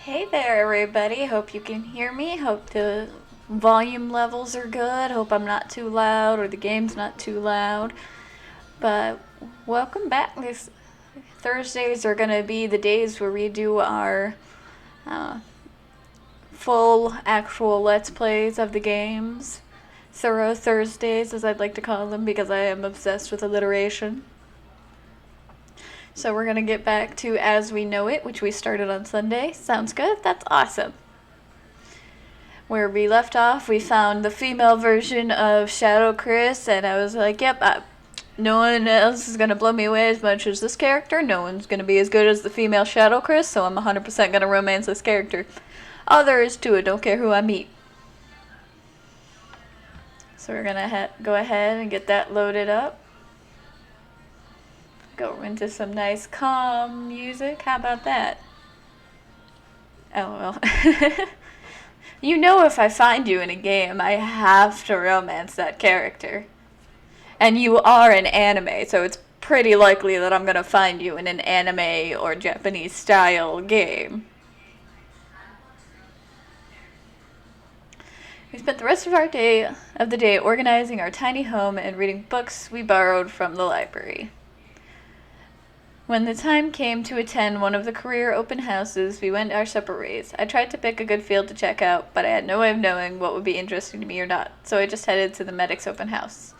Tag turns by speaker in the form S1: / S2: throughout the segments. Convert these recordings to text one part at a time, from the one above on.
S1: Hey there, everybody. Hope you can hear me. Hope the volume levels are good. Hope I'm not too loud or the game's not too loud. But welcome back. This Thursdays are going to be the days where we do our uh, full actual Let's Plays of the games. Thorough Thursdays, as I'd like to call them, because I am obsessed with alliteration. So we're going to get back to As We Know It, which we started on Sunday. Sounds good? That's awesome. Where we left off, we found the female version of Shadow Chris, and I was like, yep, no one else is going to blow me away as much as this character. No one's going to be as good as the female Shadow Chris, so I'm 100% going to romance this character. All there is to it, don't care who I meet. So we're going to go ahead and get that loaded up. Go into some nice calm music. How about that? Oh, well. You know, if I find you in a game, I have to romance that character. And you are an anime, so it's pretty likely that I'm gonna find you in an anime or Japanese style game. We spent the rest of the day organizing our tiny home and reading books we borrowed from the library. When the time came to attend one of the career open houses, we went our separate ways. I tried to pick a good field to check out, but I had no way of knowing what would be interesting to me or not, so I just headed to the medic's open house.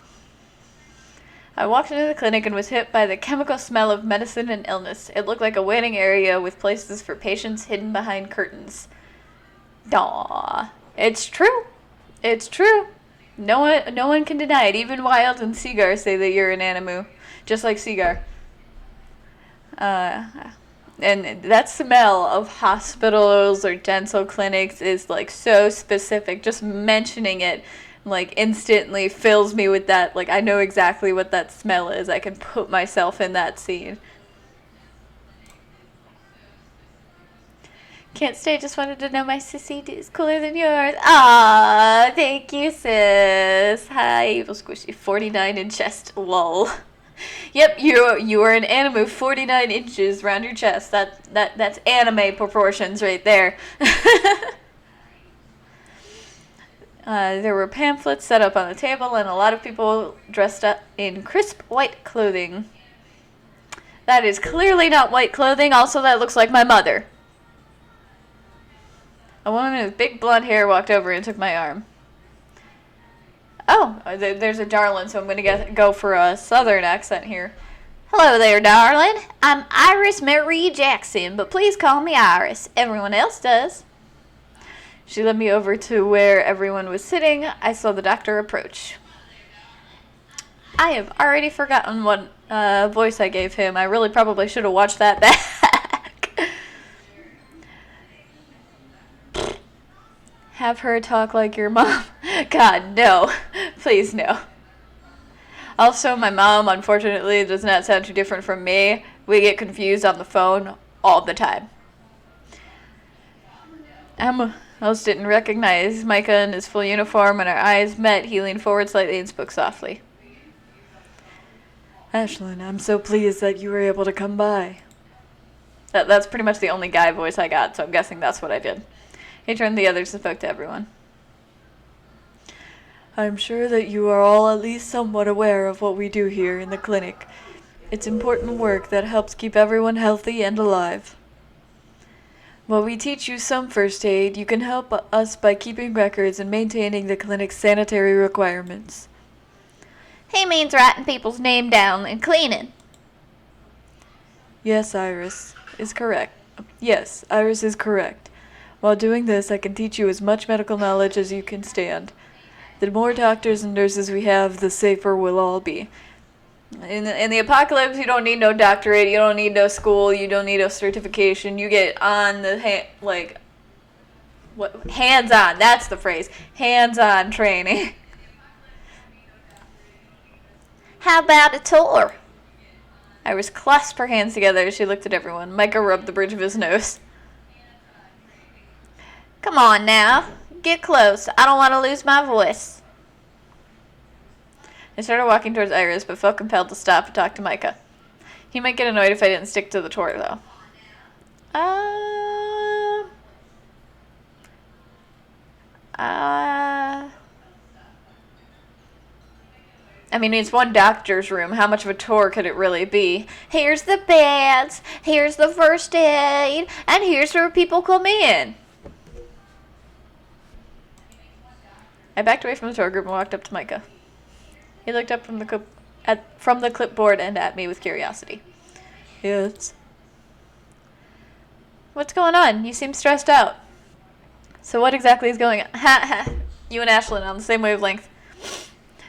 S1: I walked into the clinic and was hit by the chemical smell of medicine and illness. It looked like a waiting area with places for patients hidden behind curtains. Daw. It's true. It's true. No one can deny it. Even Wild and Seagar say that you're an Animu, just like Seagar. And that smell of hospitals or dental clinics is like so specific. Just mentioning it like instantly fills me with that, like I know exactly what that smell is. I can put myself in that scene. Can't stay, just wanted to know my sissy is cooler than yours. Ah, thank you, sis. Hi, evil squishy. 49 in chest, lol. Yep, you are an anime 49 inches around your chest. That's anime proportions right there. There were pamphlets set up on the table and a lot of people dressed up in crisp white clothing. That is clearly not white clothing. Also, that looks like my mother. A woman with big blonde hair walked over and took my arm. Oh, there's a darling, so I'm going to go for a southern accent here. Hello there, darling. I'm Iris Marie Jackson, but please call me Iris. Everyone else does. She led me over to where everyone was sitting. I saw the doctor approach. I have already forgotten what voice I gave him. I really probably should have watched that back. Have her talk like your mom. God, no. Please, no. Also, my mom, unfortunately, does not sound too different from me. We get confused on the phone all the time. Emma else didn't recognize Micah in his full uniform, and our eyes met. He leaned forward slightly and spoke softly. Ashlyn, I'm so pleased that you were able to come by. That's pretty much the only guy voice I got, so I'm guessing that's what I did. He turned to the others and spoke to everyone. I'm sure that you are all at least somewhat aware of what we do here in the clinic. It's important work that helps keep everyone healthy and alive. While we teach you some first aid, you can help us by keeping records and maintaining the clinic's sanitary requirements. He means writing people's name down and cleaning. Yes, Iris is correct. Yes, Iris is correct. While doing this, I can teach you as much medical knowledge as you can stand. The more doctors and nurses we have, the safer we'll all be. In the apocalypse, you don't need no doctorate, you don't need no school, you don't need no certification. You get on the hands-on, that's the phrase. Hands-on training. How about a tour? Iris clasped her hands together as she looked at everyone. Micah rubbed the bridge of his nose. Come on now. Get close. I don't want to lose my voice. I started walking towards Iris, but felt compelled to stop and talk to Micah. He might get annoyed if I didn't stick to the tour, though. I mean, it's one doctor's room. How much of a tour could it really be? Here's the beds, here's the first aid, and here's where people come in. I backed away from the tour group and walked up to Micah. He looked up from the clipboard and at me with curiosity. Yes. What's going on? You seem stressed out. So what exactly is going on? Ha ha. You and Ashlyn on the same wavelength.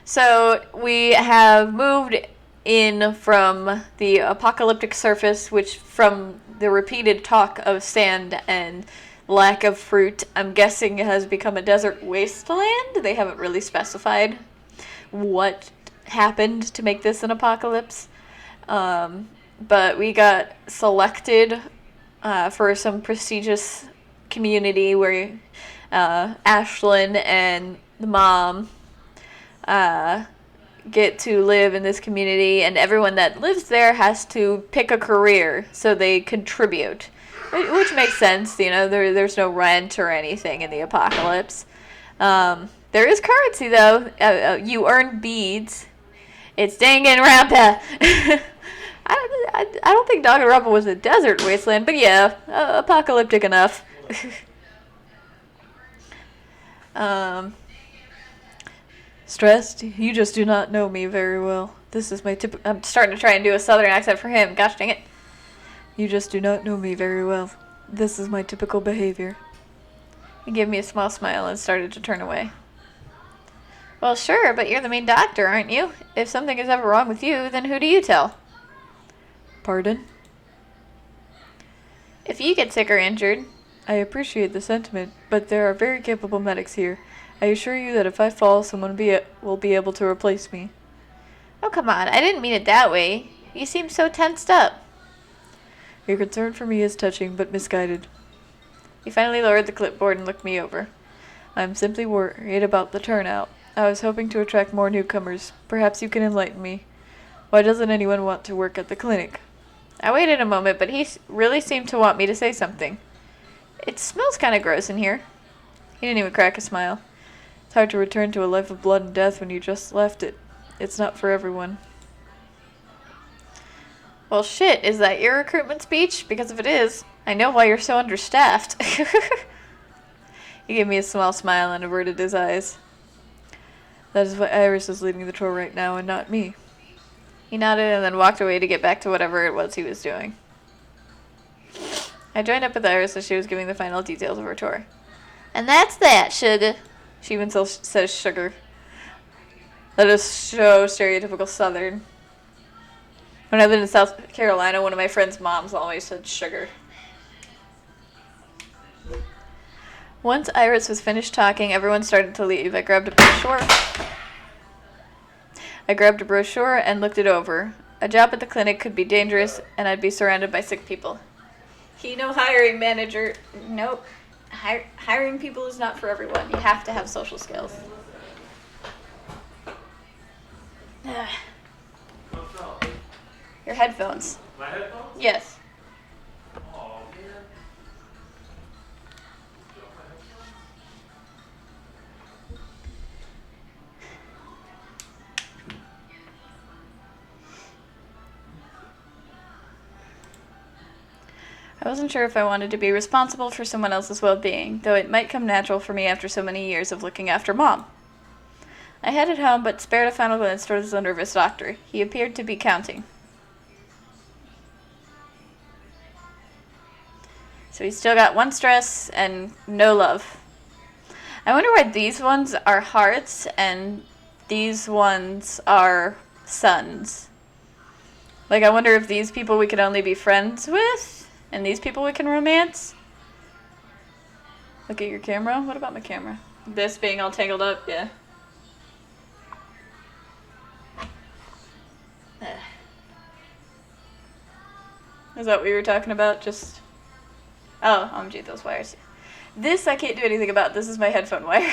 S1: So we have moved in from the apocalyptic surface, which from the repeated talk of sand and lack of fruit, I'm guessing has become a desert wasteland. They haven't really specified what happened to make this an apocalypse. But we got selected for some prestigious community where Ashlyn and the mom get to live in this community, and everyone that lives there has to pick a career so they contribute, which makes sense. You know, there's no rent or anything in the apocalypse. There is currency though. You earn beads. It's Danganronpa. I don't think Danganronpa was a desert wasteland, but yeah, apocalyptic enough. Stressed? You just do not know me very well. This is my I'm starting to try and do a southern accent for him. Gosh dang it. You just do not know me very well. This is my typical behavior. He gave me a small smile and started to turn away. Well, sure, but you're the main doctor, aren't you? If something is ever wrong with you, then who do you tell? Pardon? If you get sick or injured... I appreciate the sentiment, but there are very capable medics here. I assure you that if I fall, someone will be able to replace me. Oh, come on. I didn't mean it that way. You seem so tensed up. Your concern for me is touching, but misguided. He finally lowered the clipboard and looked me over. I'm simply worried about the turnout. I was hoping to attract more newcomers. Perhaps you can enlighten me. Why doesn't anyone want to work at the clinic? I waited a moment, but he really seemed to want me to say something. It smells kind of gross in here. He didn't even crack a smile. It's hard to return to a life of blood and death when you just left it. It's not for everyone. Well, shit, is that your recruitment speech? Because if it is, I know why you're so understaffed. He gave me a small smile and averted his eyes. That is why Iris is leading the tour right now and not me. He nodded and then walked away to get back to whatever it was he was doing. I joined up with Iris as she was giving the final details of her tour. And that's that, sugar. She even still says sugar. That is so stereotypical Southern. When I lived in South Carolina, one of my friend's moms always said sugar. Once Iris was finished talking, everyone started to leave. I grabbed a brochure and looked it over. A job at the clinic could be dangerous, and I'd be surrounded by sick people. Hiring manager. Nope. Hiring people is not for everyone. You have to have social skills. Your headphones.
S2: My headphones?
S1: Yes.
S2: Oh, man.
S1: I wasn't sure if I wanted to be responsible for someone else's well-being, though it might come natural for me after so many years of looking after Mom. I headed home, but spared a final glance towards the nervous doctor. He appeared to be counting. So he's still got one stress and no love. I wonder why these ones are hearts and these ones are suns. Like, I wonder if these people we could only be friends with, and these people we can romance. Look at your camera. What about my camera? This being all tangled up, yeah. Is that what we were talking about? Just... Oh, OMG, those wires. This I can't do anything about. This is my headphone wire.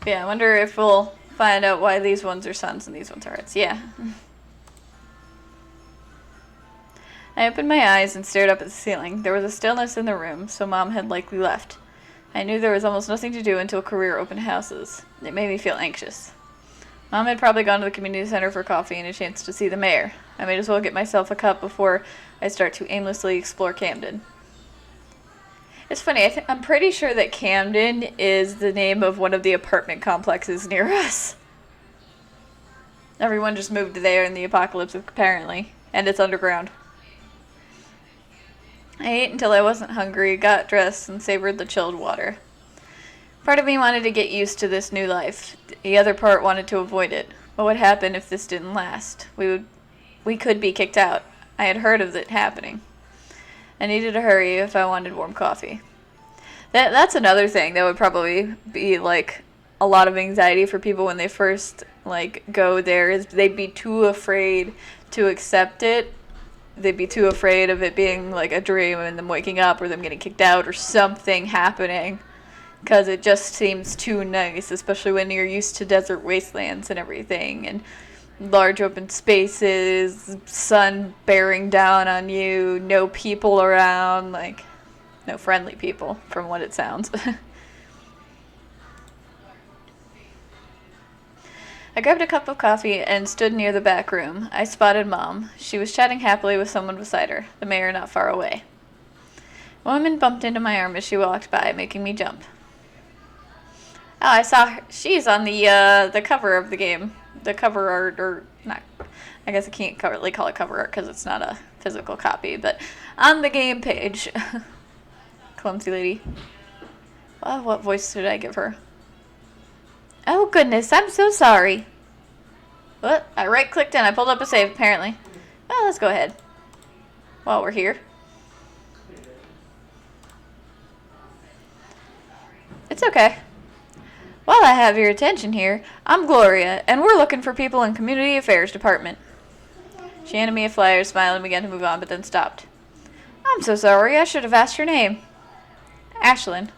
S1: Yeah, I wonder if we'll find out why these ones are suns and these ones are hearts. Yeah. I opened my eyes and stared up at the ceiling. There was a stillness in the room, so Mom had likely left. I knew there was almost nothing to do until career open houses. It made me feel anxious. Mom had probably gone to the community center for coffee and a chance to see the mayor. I might as well get myself a cup before I start to aimlessly explore Camden. It's funny, I'm pretty sure that Camden is the name of one of the apartment complexes near us. Everyone just moved there in the apocalypse, apparently, and it's underground. I ate until I wasn't hungry, got dressed, and savored the chilled water. Part of me wanted to get used to this new life. The other part wanted to avoid it. What would happen if this didn't last? We could be kicked out. I had heard of it happening. I needed to hurry if I wanted warm coffee. That's another thing that would probably be like a lot of anxiety for people when they first like go there, is they'd be too afraid to accept it. They'd be too afraid of it being like a dream and them waking up or them getting kicked out or something happening, because it just seems too nice, especially when you're used to desert wastelands and everything and large open spaces, sun bearing down on you, no people around, like no friendly people from what it sounds. I grabbed a cup of coffee and stood near the back room. I spotted Mom. She was chatting happily with someone beside her, the mayor not far away. A woman bumped into my arm as she walked by, making me jump. Oh, I saw her. She's on the cover of the game. The cover art, or not, I guess I can't really call it cover art because it's not a physical copy, but on the game page. Clumsy lady. Oh, what voice did I give her? Oh, goodness, I'm so sorry. What? I right-clicked and I pulled up a save, apparently. Well, let's go ahead. While we're here. It's okay. While I have your attention here, I'm Gloria, and we're looking for people in Community Affairs Department. She handed me a flyer, smiled, and began to move on, but then stopped. I'm so sorry, I should have asked your name. Ashlyn.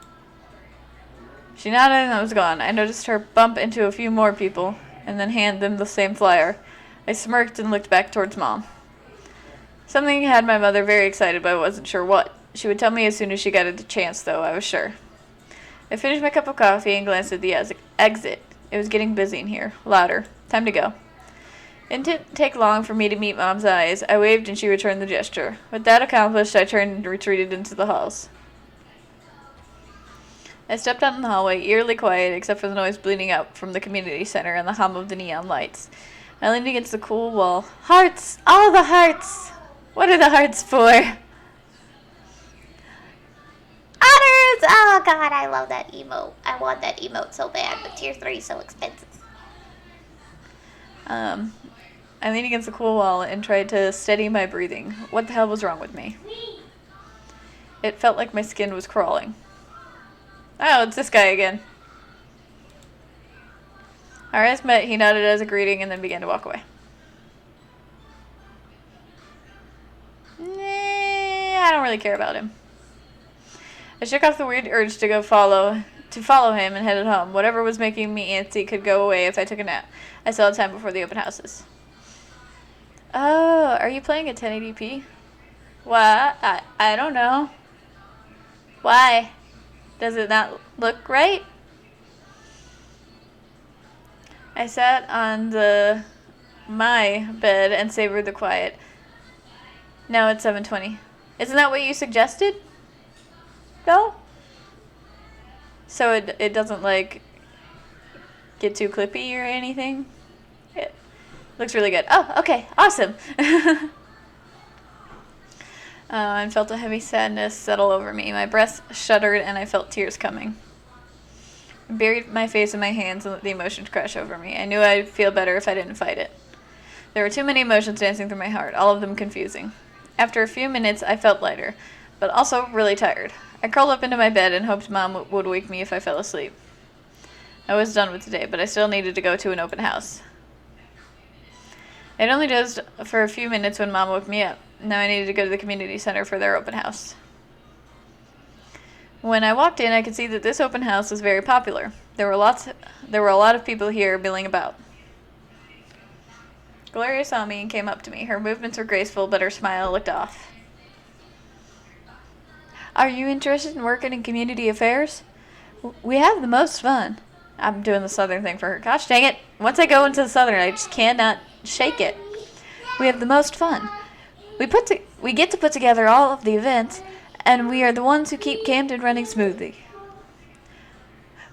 S1: She nodded and was gone. I noticed her bump into a few more people, and then hand them the same flyer. I smirked and looked back towards Mom. Something had my mother very excited, but I wasn't sure what. She would tell me as soon as she got a chance, though, I was sure. I finished my cup of coffee and glanced at the exit. It was getting busy in here. Louder. Time to go. It didn't take long for me to meet Mom's eyes. I waved and she returned the gesture. With that accomplished, I turned and retreated into the halls. I stepped out in the hallway, eerily quiet except for the noise bleeding out from the community center and the hum of the neon lights. I leaned against the cool wall. Hearts! All the hearts! What are the hearts for?
S3: Otters! Oh god, I love that emote. I want that emote so bad, but tier 3 is so expensive.
S1: I leaned against the cool wall and tried to steady my breathing. What the hell was wrong with me? It felt like my skin was crawling. Oh, it's this guy again. Our eyes met, he nodded as a greeting, and then began to walk away. I don't really care about him. I shook off the weird urge to follow him and headed home. Whatever was making me antsy could go away if I took a nap. I still had time before the open houses. Oh, are you playing at 1080p? What? I don't know. Why? Does it not look right? I sat on my bed and savored the quiet. Now it's 7:20. Isn't that what you suggested? No? So it doesn't like get too clippy or anything? It looks really good. Oh, okay. Awesome. I felt a heavy sadness settle over me. My breath shuddered and I felt tears coming. I buried my face in my hands and let the emotions crash over me. I knew I'd feel better if I didn't fight it. There were too many emotions dancing through my heart, all of them confusing. After a few minutes, I felt lighter, but also really tired. I curled up into my bed and hoped Mom would wake me if I fell asleep. I was done with the day, but I still needed to go to an open house. I'd only dozed for a few minutes when Mom woke me up. Now I needed to go to the community center for their open house. When I walked in, I could see that this open house was very popular. There were a lot of people here milling about. Gloria saw me and came up to me. Her movements were graceful, but her smile looked off. Are you interested in working in community affairs? We have the most fun. I'm doing the southern thing for her. Gosh dang it. Once I go into the southern, I just cannot shake it. We have the most fun. We get to put together all of the events, and we are the ones who keep Camden running smoothly.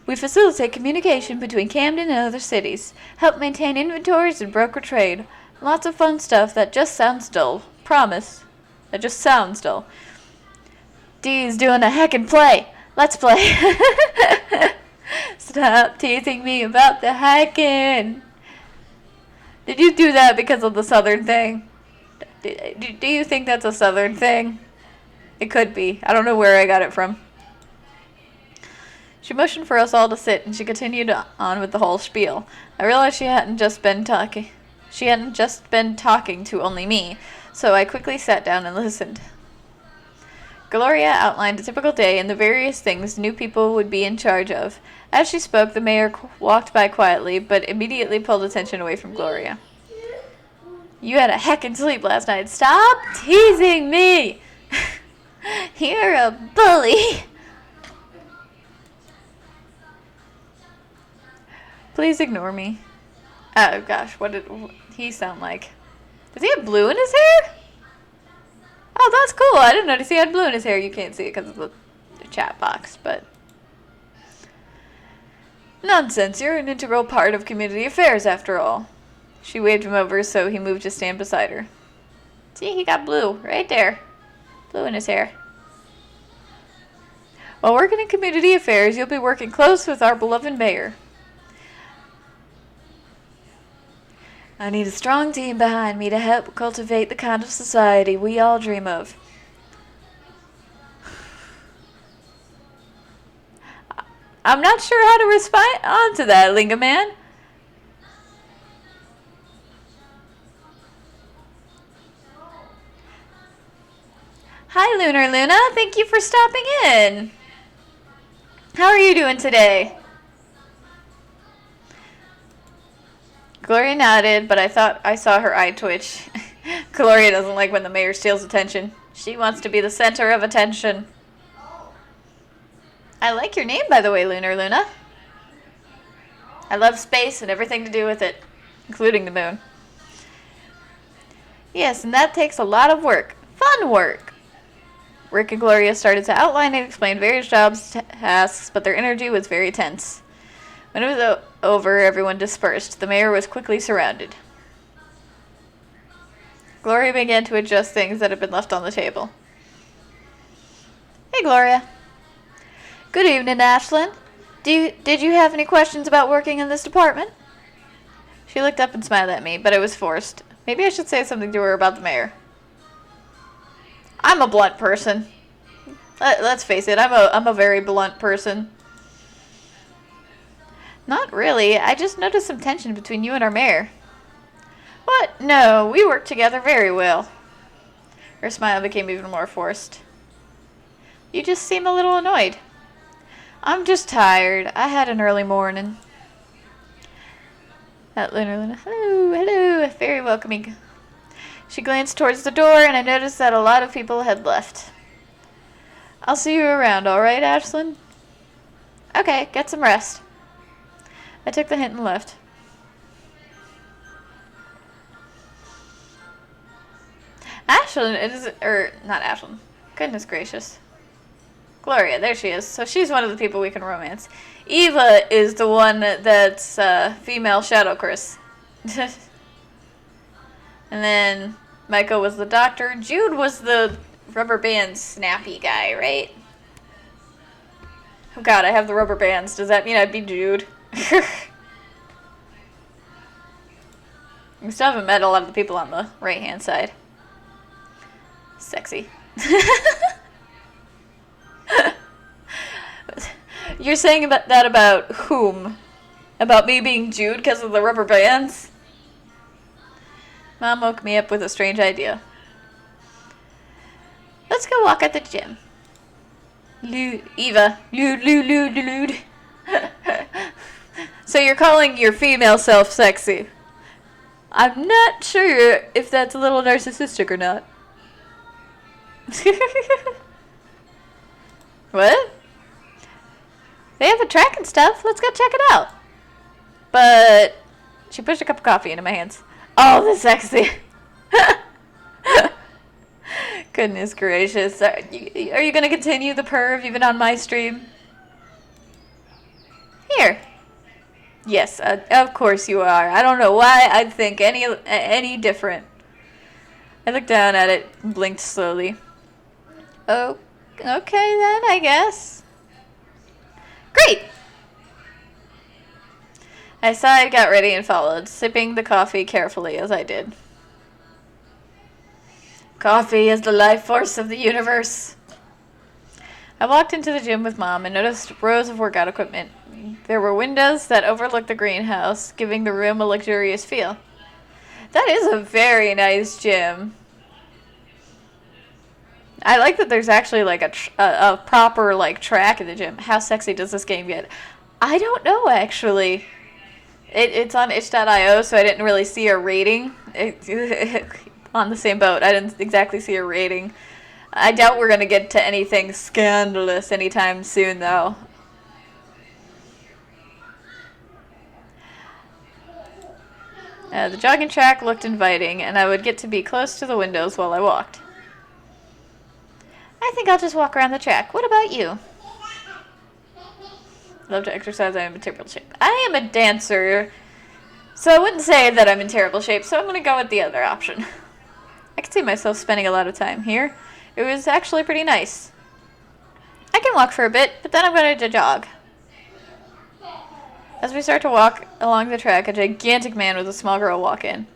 S1: We facilitate communication between Camden and other cities, help maintain inventories and broker trade. Lots of fun stuff that just sounds dull. Promise. That just sounds dull. Dee's doing a heckin' play. Let's play. Stop teasing me about the heckin'. Did you do that because of the southern thing? Do you think that's a southern thing? It could be. I don't know where I got it from. She motioned for us all to sit, and she continued on with the whole spiel. I realized she hadn't just been talking to only me, so I quickly sat down and listened. Gloria outlined a typical day and the various things new people would be in charge of. As she spoke, the mayor walked by quietly, but immediately pulled attention away from Gloria. You had a heckin' sleep last night. Stop teasing me! You're a bully! Please ignore me. Oh gosh, what did he sound like? Does he have blue in his hair? Oh, that's cool. I didn't notice he had blue in his hair. You can't see it because of the chat box, but... Nonsense. You're an integral part of community affairs, after all. She waved him over, so he moved to stand beside her. See, he got blue. Right there. Blue in his hair. While working in community affairs, you'll be working close with our beloved mayor. I need a strong team behind me to help cultivate the kind of society we all dream of. I'm not sure how to respond to that, Linga Man. Hi, Lunar Luna. Thank you for stopping in. How are you doing today? Gloria nodded, but I thought I saw her eye twitch. Gloria doesn't like when the mayor steals attention. She wants to be the center of attention. I like your name, by the way, Lunar Luna. I love space and everything to do with it, including the moon. Yes, and that takes a lot of work. Fun work. Rick and Gloria started to outline and explain various jobs, tasks, but their energy was very tense. When it was over, everyone dispersed. The mayor was quickly surrounded. Gloria began to adjust things that had been left on the table. Hey, Gloria. Good evening, Ashlyn. Did you have any questions about working in this department? She looked up and smiled at me, but it was forced. Maybe I should say something to her about the mayor. I'm a blunt person. Let's face it, I'm a very blunt person. Not really. I just noticed some tension between you and our mayor. What? No, we work together very well. Her smile became even more forced. You just seem a little annoyed. I'm just tired. I had an early morning. Luna. Hello. Very welcoming. She glanced towards the door, and I noticed that a lot of people had left. I'll see you around, all right, Ashlyn? Okay, get some rest. I took the hint and left. Not Ashlyn. Goodness gracious. Gloria, there she is. So she's one of the people we can romance. Eva is the one that's female Shadow Chris. And then Michael was the doctor. Jude was the rubber band snappy guy, right? Oh god, I have the rubber bands. Does that mean I'd be Jude? We still haven't met a lot of the people on the right-hand side. Sexy. You're saying that about whom? About me being Jude because of the rubber bands? Mom woke me up with a strange idea. Let's go walk at the gym. Eva. Lude. So you're calling your female self sexy? I'm not sure if that's a little narcissistic or not. What? They have a track and stuff. Let's go check it out. But she pushed a cup of coffee into my hands. Oh, the sexy. Goodness gracious. Are you going to continue the perv even on my stream? Here. Yes, of course you are. I don't know why I'd think any different. I looked down at it and blinked slowly. Oh, okay then, I guess. Great! I sighed, got ready, and followed, sipping the coffee carefully as I did. Coffee is the life force of the universe. I walked into the gym with Mom and noticed rows of workout equipment. There were windows that overlooked the greenhouse, giving the room a luxurious feel. That is a very nice gym. I like that there's actually like a proper like track in the gym. How sexy does this game get? I don't know actually. It's on itch.io, so I didn't really see a rating. On the same boat, I didn't exactly see a rating. I doubt we're gonna get to anything scandalous anytime soon, though. The jogging track looked inviting, and I would get to be close to the windows while I walked. I think I'll just walk around the track. What about you? Love to exercise. I am in terrible shape. I am a dancer, so I wouldn't say that I'm in terrible shape, so I'm going to go with the other option. I could see myself spending a lot of time here. It was actually pretty nice. I can walk for a bit, but then I'm going to jog. As we start to walk along the track, a gigantic man with a small girl walk in.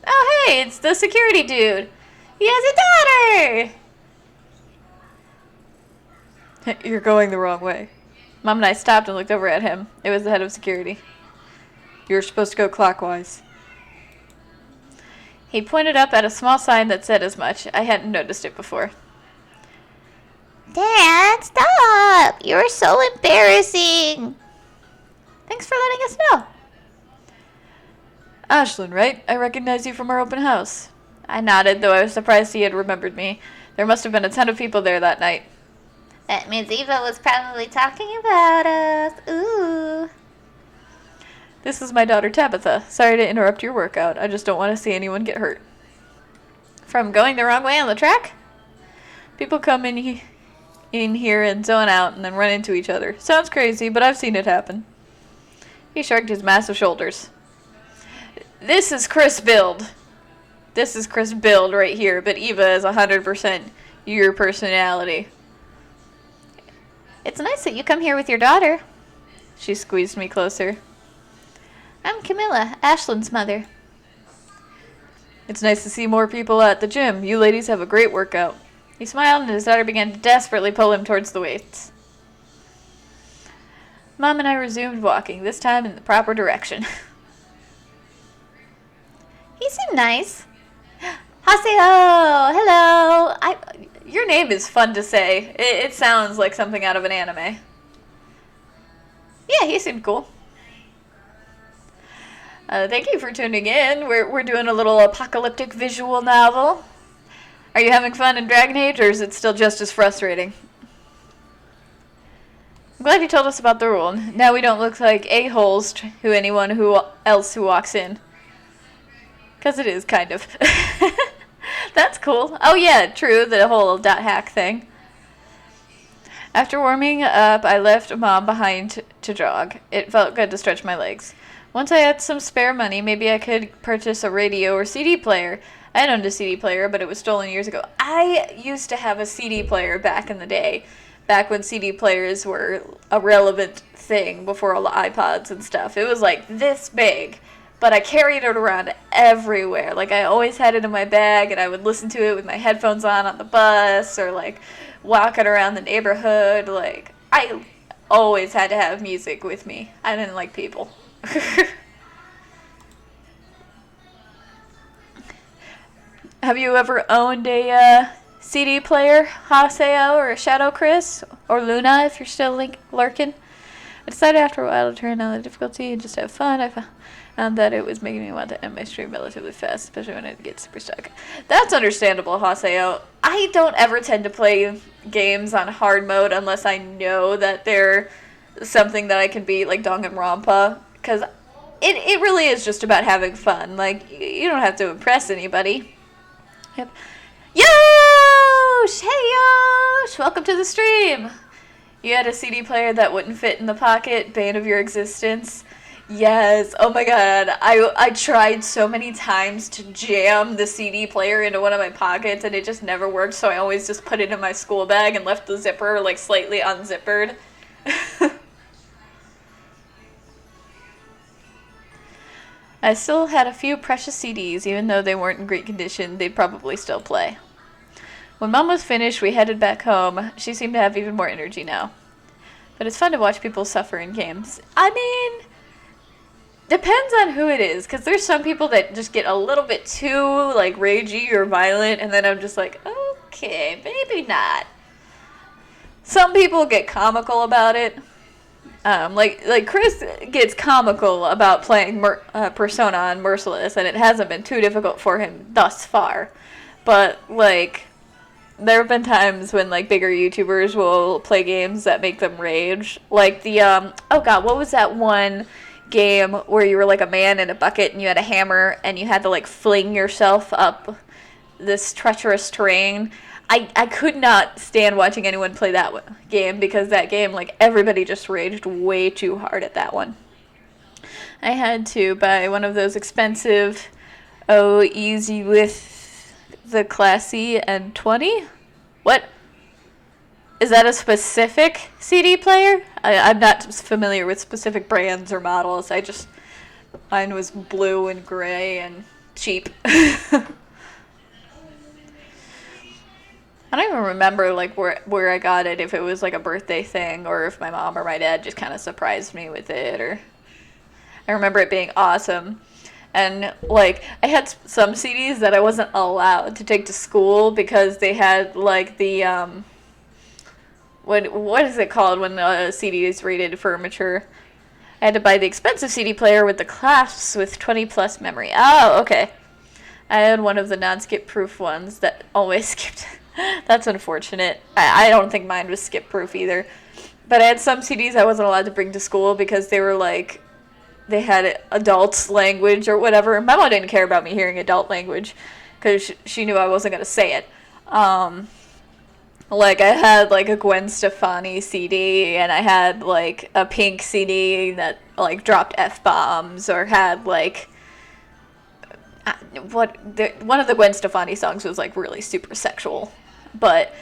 S1: Oh, hey, it's the security dude. He has a daughter! You're going the wrong way. Mom and I stopped and looked over at him. It was the head of security. You're supposed to go clockwise. He pointed up at a small sign that said as much. I hadn't noticed it before.
S3: Dad, stop! You're so embarrassing.
S1: Thanks for letting us know. Ashlyn, right? I recognize you from our open house. I nodded, though I was surprised he had remembered me. There must have been a ton of people there that night.
S3: That means Eva was probably talking about us. Ooh.
S1: This is my daughter Tabitha. Sorry to interrupt your workout. I just don't want to see anyone get hurt. From going the wrong way on the track? People come in here and zone out and then run into each other. Sounds crazy, but I've seen it happen. He shrugged his massive shoulders. This is Chris Build. This is Chris Build right here, but Eva is 100% your personality.
S3: It's nice that you come here with your daughter.
S1: She squeezed me closer.
S3: I'm Camilla, Ashlyn's mother.
S1: It's nice to see more people at the gym. You ladies have a great workout. He smiled and his daughter began to desperately pull him towards the weights. Mom and I resumed walking, this time in the proper direction.
S3: He seemed nice. Haseo! Hello!
S1: Your name is fun to say. It sounds like something out of an anime. Yeah, he seemed cool. Thank you for tuning in. We're doing a little apocalyptic visual novel. Are you having fun in Dragon Age, or is it still just as frustrating? I'm glad you told us about the rule. Now we don't look like a-holes to anyone else who walks in. Because it is, kind of. That's cool. Oh yeah, true, the whole .hack thing. After warming up, I left Mom behind to jog. It felt good to stretch my legs. Once I had some spare money, maybe I could purchase a radio or CD player. I owned a CD player, but it was stolen years ago. I used to have a CD player back in the day, back when CD players were a relevant thing before all the iPods and stuff. It was like this big, but I carried it around everywhere. Like I always had it in my bag, and I would listen to it with my headphones on the bus, or like walking around the neighborhood. Like I always had to have music with me. I didn't like people. Have you ever owned a CD player, Haseo, or a Shadow Chris, or Luna if you're still lurking? I decided after a while to turn on the difficulty and just have fun. And that it was making me want to end my stream relatively fast, especially when it gets super stuck. That's understandable, Haseo. I don't ever tend to play games on hard mode unless I know that they're something that I can beat, like Danganronpa, because it really is just about having fun. Like, you don't have to impress anybody. Yep. Yosh! Hey, Yosh! Welcome to the stream! You had a CD player that wouldn't fit in the pocket, bane of your existence. Yes. Oh my god. I tried so many times to jam the CD player into one of my pockets and it just never worked, so I always just put it in my school bag and left the zipper like slightly unzippered. I still had a few precious CDs, even though they weren't in great condition, they'd probably still play. When Mom was finished, we headed back home. She seemed to have even more energy now. But it's fun to watch people suffer in games. I mean, depends on who it is, because there's some people that just get a little bit too, like, ragey or violent, and then I'm just like, okay, maybe not. Some people get comical about it. Like Chris gets comical about playing Persona on Merciless, and it hasn't been too difficult for him thus far. But, like, there have been times when, like, bigger YouTubers will play games that make them rage. Like the, oh god, what was that one game where you were, like, a man in a bucket and you had a hammer and you had to, like, fling yourself up this treacherous terrain? I could not stand watching anyone play that game, because that game, like, everybody just raged way too hard at that one. I had to buy one of those expensive, easy with the classy and 20? What? Is that a specific CD player? I'm not familiar with specific brands or models. Mine was blue and gray and cheap. I don't even remember, like, where I got it, if it was, like, a birthday thing, or if my mom or my dad just kind of surprised me with it, or... I remember it being awesome. And, like, I had some CDs that I wasn't allowed to take to school because they had, like, the, what is it called when a CD is rated for mature? I had to buy the expensive CD player with the clasps with 20-plus memory. Oh, okay. I had one of the non-skip-proof ones that always skipped... That's unfortunate. I don't think mine was skip-proof either. But I had some CDs I wasn't allowed to bring to school because they were like, they had adult language or whatever. My mom didn't care about me hearing adult language because she knew I wasn't going to say it. Like, I had, like, a Gwen Stefani CD, and I had, like, a Pink CD that, like, dropped F-bombs, or had, like... one of the Gwen Stefani songs was, like, really super sexual. But,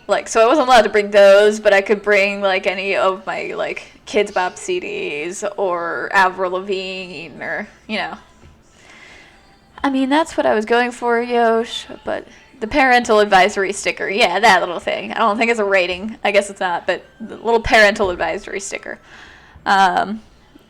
S1: like, so I wasn't allowed to bring those, but I could bring, like, any of my, like, Kids Bop CDs, or Avril Lavigne, or, you know. I mean, that's what I was going for, Yosh, but the parental advisory sticker, yeah, that little thing. I don't think it's a rating. I guess it's not, but the little parental advisory sticker. I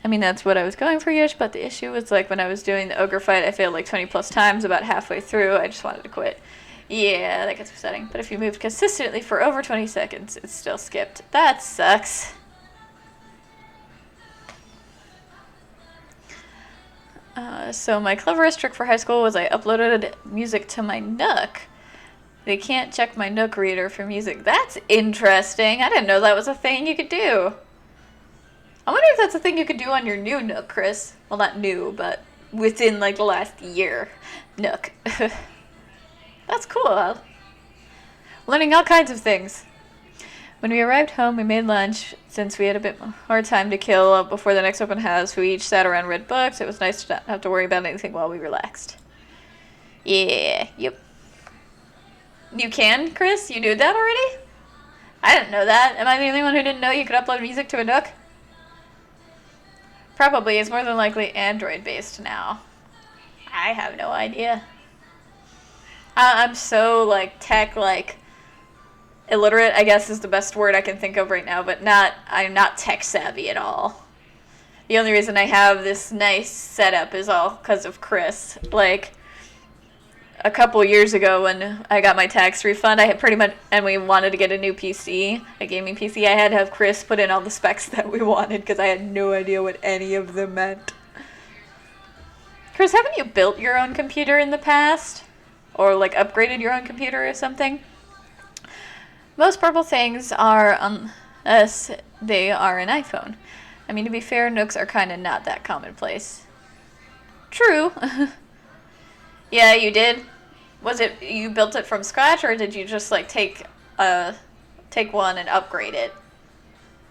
S1: mean, that's what I was going for, Yosh, but the issue was, like, when I was doing the ogre fight, I failed, like, 20-plus times about halfway through. I just wanted to quit. Yeah, that gets upsetting. But if you moved consistently for over 20 seconds, it's still skipped. That sucks. So my cleverest trick for high school was I uploaded music to my Nook. They can't check my Nook reader for music. That's interesting. I didn't know that was a thing you could do. I wonder if that's a thing you could do on your new Nook, Chris. Well, not new, but within, like, the last year. Nook. That's cool. Learning all kinds of things. When we arrived home, we made lunch. Since we had a bit more time to kill before the next open house, we each sat around read books. It was nice to not have to worry about anything while we relaxed. Yeah, yep. You can, Chris? You knew that already? I didn't know that. Am I the only one who didn't know you could upload music to a Nook? Probably. It's more than likely Android-based now. I have no idea. I'm so, like, tech, like, illiterate, I guess is the best word I can think of right now, but I'm not tech savvy at all. The only reason I have this nice setup is all because of Chris. Like, a couple years ago when I got my tax refund, I had pretty much, and we wanted to get a new PC, a gaming PC, I had to have Chris put in all the specs that we wanted because I had no idea what any of them meant. Chris, haven't you built your own computer in the past? Or, like, upgraded your own computer or something? Most purple things are, unless they are an iPhone. I mean, to be fair, Nooks are kind of not that commonplace. True. Yeah, you did. Was it, you built it from scratch, or did you just, like, take one and upgrade it?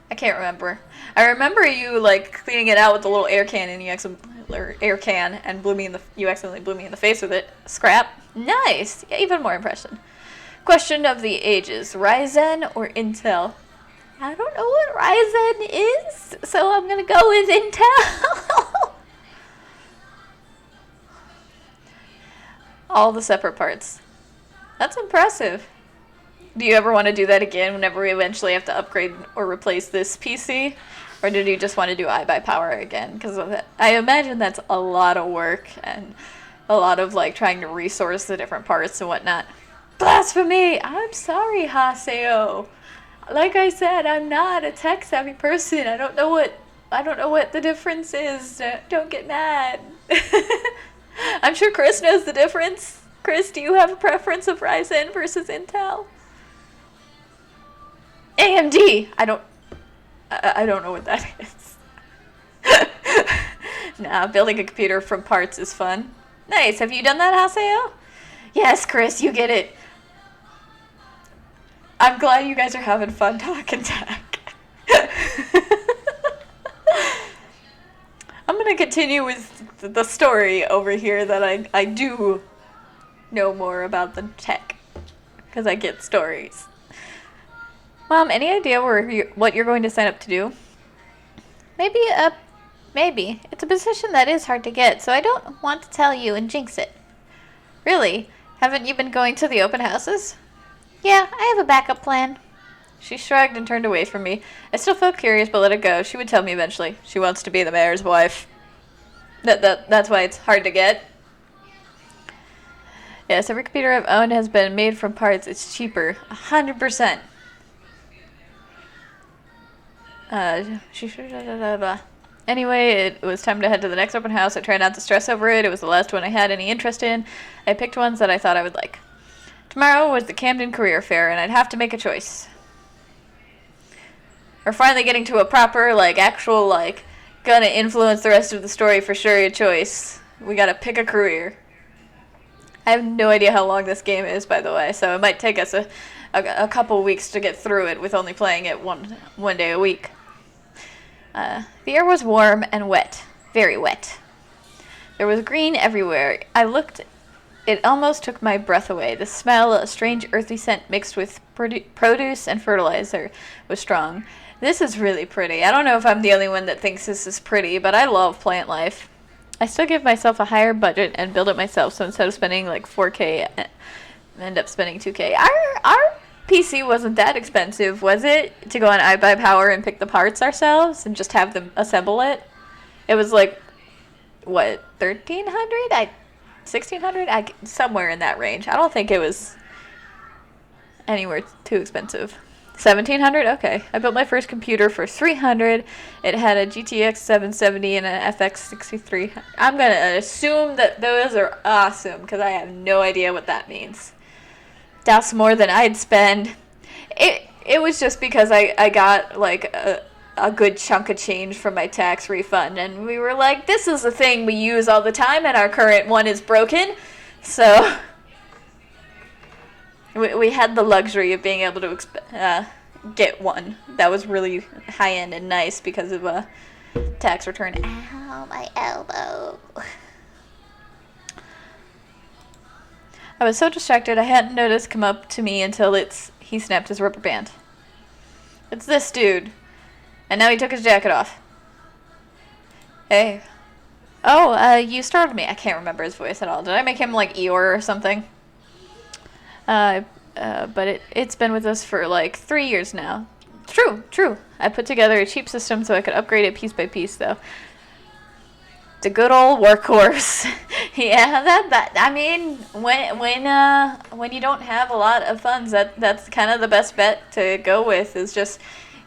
S1: I can't remember. I remember you, like, cleaning it out with the little air can, and you accidentally blew me in the face with it. Scrap. Nice. Yeah, even more impression. Question of the ages: Ryzen or Intel? I don't know what Ryzen is, so I'm gonna go with Intel. All the separate parts. That's impressive. Do you ever want to do that again whenever we eventually have to upgrade or replace this PC? Or did you just want to do iBuyPower again? Because I imagine that's a lot of work and a lot of, like, trying to resource the different parts and whatnot. Blasphemy! I'm sorry, Haseo. Like I said, I'm not a tech-savvy person. I don't know what the difference is. Don't get mad. I'm sure Chris knows the difference. Chris, do you have a preference of Ryzen versus Intel? AMD! I don't know what that is. Nah, building a computer from parts is fun. Nice. Have you done that, Haseo? Yes, Chris, you get it. I'm glad you guys are having fun talking tech. I'm going to continue with the story over here that I do know more about the tech. Because I get stories. Mom, any idea what you're going to sign up to do? Maybe. It's a position that is hard to get, so I don't want to tell you and jinx it. Really? Haven't you been going to the open houses? Yeah, I have a backup plan. She shrugged and turned away from me. I still felt curious, but let it go. She would tell me eventually. She wants to be the mayor's wife. That's why it's hard to get. Yes, every computer I've owned has been made from parts. It's cheaper. 100%. Anyway, it was time to head to the next open house. I tried not to stress over it. It was the last one I had any interest in. I picked ones that I thought I would like. Tomorrow was the Camden Career Fair, and I'd have to make a choice. We're finally getting to a proper, like, actual, like, gonna influence the rest of the story for sure choice. We gotta pick a career. I have no idea how long this game is, by the way, so it might take us a couple weeks to get through it with only playing it one day a week. The air was warm and wet. Very wet. There was green everywhere. I looked. It almost took my breath away. The smell, a strange earthy scent mixed with produce and fertilizer, was strong. This is really pretty. I don't know if I'm the only one that thinks this is pretty, but I love plant life. I still give myself a higher budget and build it myself, so instead of spending like $4K, I end up spending $2K. Our PC wasn't that expensive, was it? To go on iBuyPower and pick the parts ourselves and just have them assemble it? It was like, what, $1,300? $1,600? Somewhere in that range. I don't think it was anywhere too expensive. $1,700? Okay. I built my first computer for $300. It had a GTX 770 and an FX 63. I'm going to assume that those are awesome because I have no idea what that means. That's more than I'd spend. It was just because I got like a good chunk of change from my tax refund, and we were like, this is a thing we use all the time, and our current one is broken, so we had the luxury of being able to get one that was really high end and nice because of a tax return.
S3: Ow, my elbow.
S1: I was so distracted I hadn't noticed come up to me until he snapped his rubber band. It's this dude. And now he took his jacket off. Hey. Oh, you startled me. I can't remember his voice at all. Did I make him like Eeyore or something? But it's been with us for like 3 years now. True. I put together a cheap system so I could upgrade it piece by piece, though. The good old workhorse. Yeah, that I mean, when you don't have a lot of funds, that's kind of the best bet to go with, is just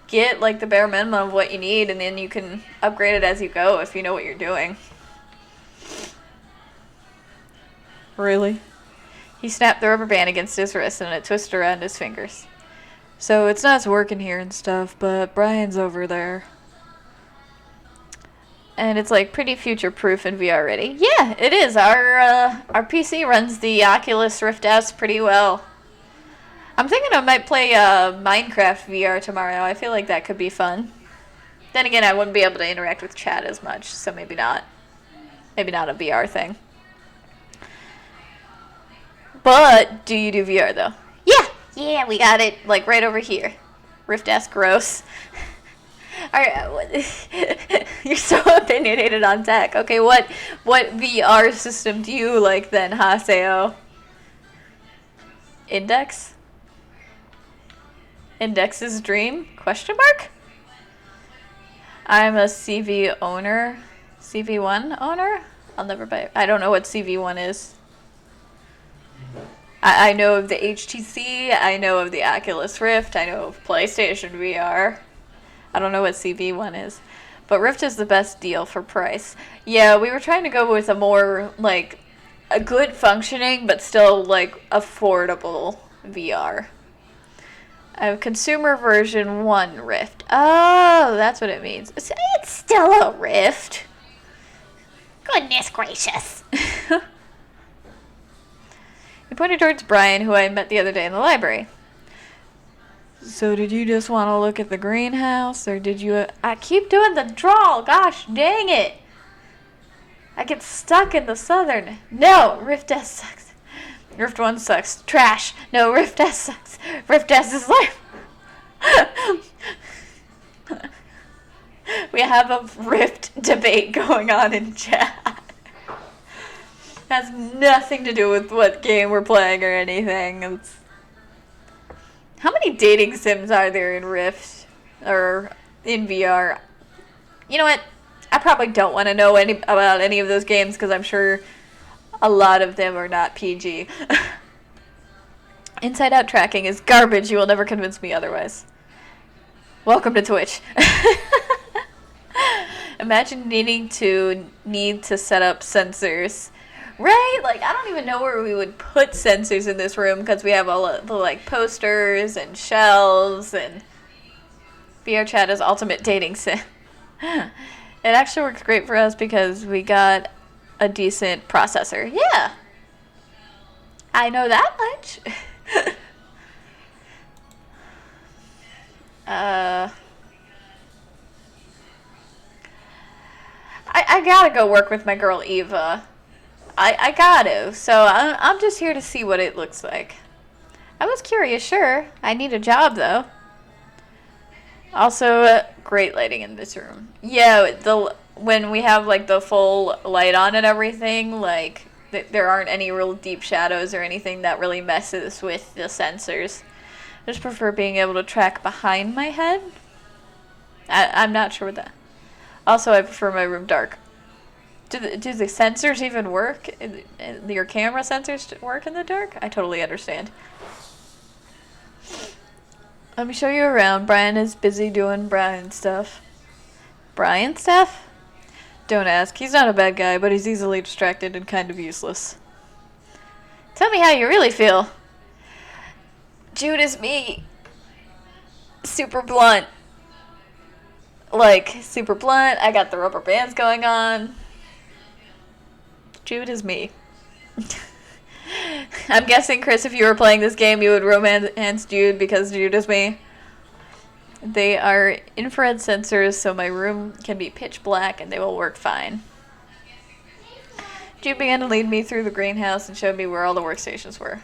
S1: get like the bare minimum of what you need, and then you can upgrade it as you go if you know what you're doing. Really? He snapped the rubber band against his wrist and it twisted around his fingers. So it's not working here and stuff, but Brian's over there. And it's like pretty future-proof and VR ready. Yeah, it is. Our PC runs the Oculus Rift S pretty well. I'm thinking I might play Minecraft VR tomorrow. I feel like that could be fun. Then again, I wouldn't be able to interact with chat as much, so maybe not. Maybe not a VR thing. But do you do VR though? Yeah, we got it like right over here. Rift S gross. Alright, you're so opinionated on tech. Okay, what VR system do you like then, Haseo? Index? Index's dream? Question mark? I'm a CV owner. CV1 owner? I'll never buy it. I don't know what CV1 is. I know of the HTC, I know of the Oculus Rift, I know of PlayStation VR. I don't know what CV1 is. But Rift is the best deal for price. Yeah, we were trying to go with a more, like, a good functioning, but still, like, affordable VR. I have consumer version 1 Rift. Oh, that's what it means. It's still a Rift.
S3: Goodness gracious.
S1: He pointed towards Brian, who I met the other day in the library. So did you just want to look at the greenhouse, or did you... I keep doing the draw, gosh dang it! I get stuck in the southern... No, Rift S sucks. Rift 1 sucks. Trash. No, Rift S sucks. Rift S is life. We have a Rift debate going on in chat. Has nothing to do with what game we're playing or anything. How many dating sims are there in Rift or in VR? You know what? I probably don't want to know about any of those games because I'm sure a lot of them are not PG. Inside Out tracking is garbage. You will never convince me otherwise. Welcome to Twitch. Imagine need to set up sensors. Right? Like, I don't even know where we would put sensors in this room because we have all of the, like, posters and shelves and... VR chat is ultimate dating sim. It actually works great for us because we got a decent processor. Yeah. I know that much. I gotta go work with my girl Eva. I got to, so I'm just here to see what it looks like. I was curious, sure. I need a job, though. Also, great lighting in this room. Yeah, when we have, like, the full light on and everything, like, there aren't any real deep shadows or anything that really messes with the sensors. I just prefer being able to track behind my head. I'm not sure what that... Also, I prefer my room dark. Do the sensors even work? Your camera sensors work in the dark? I totally understand. Let me show you around. Brian is busy doing Brian stuff. Brian stuff? Don't ask. He's not a bad guy, but he's easily distracted and kind of useless. Tell me how you really feel. Jude is me. Super blunt. Like, super blunt. I got the rubber bands going on. Jude is me. I'm guessing, Chris, if you were playing this game, you would romance Jude because Jude is me. They are infrared sensors, so my room can be pitch black and they will work fine. Jude began to lead me through the greenhouse and showed me where all the workstations were.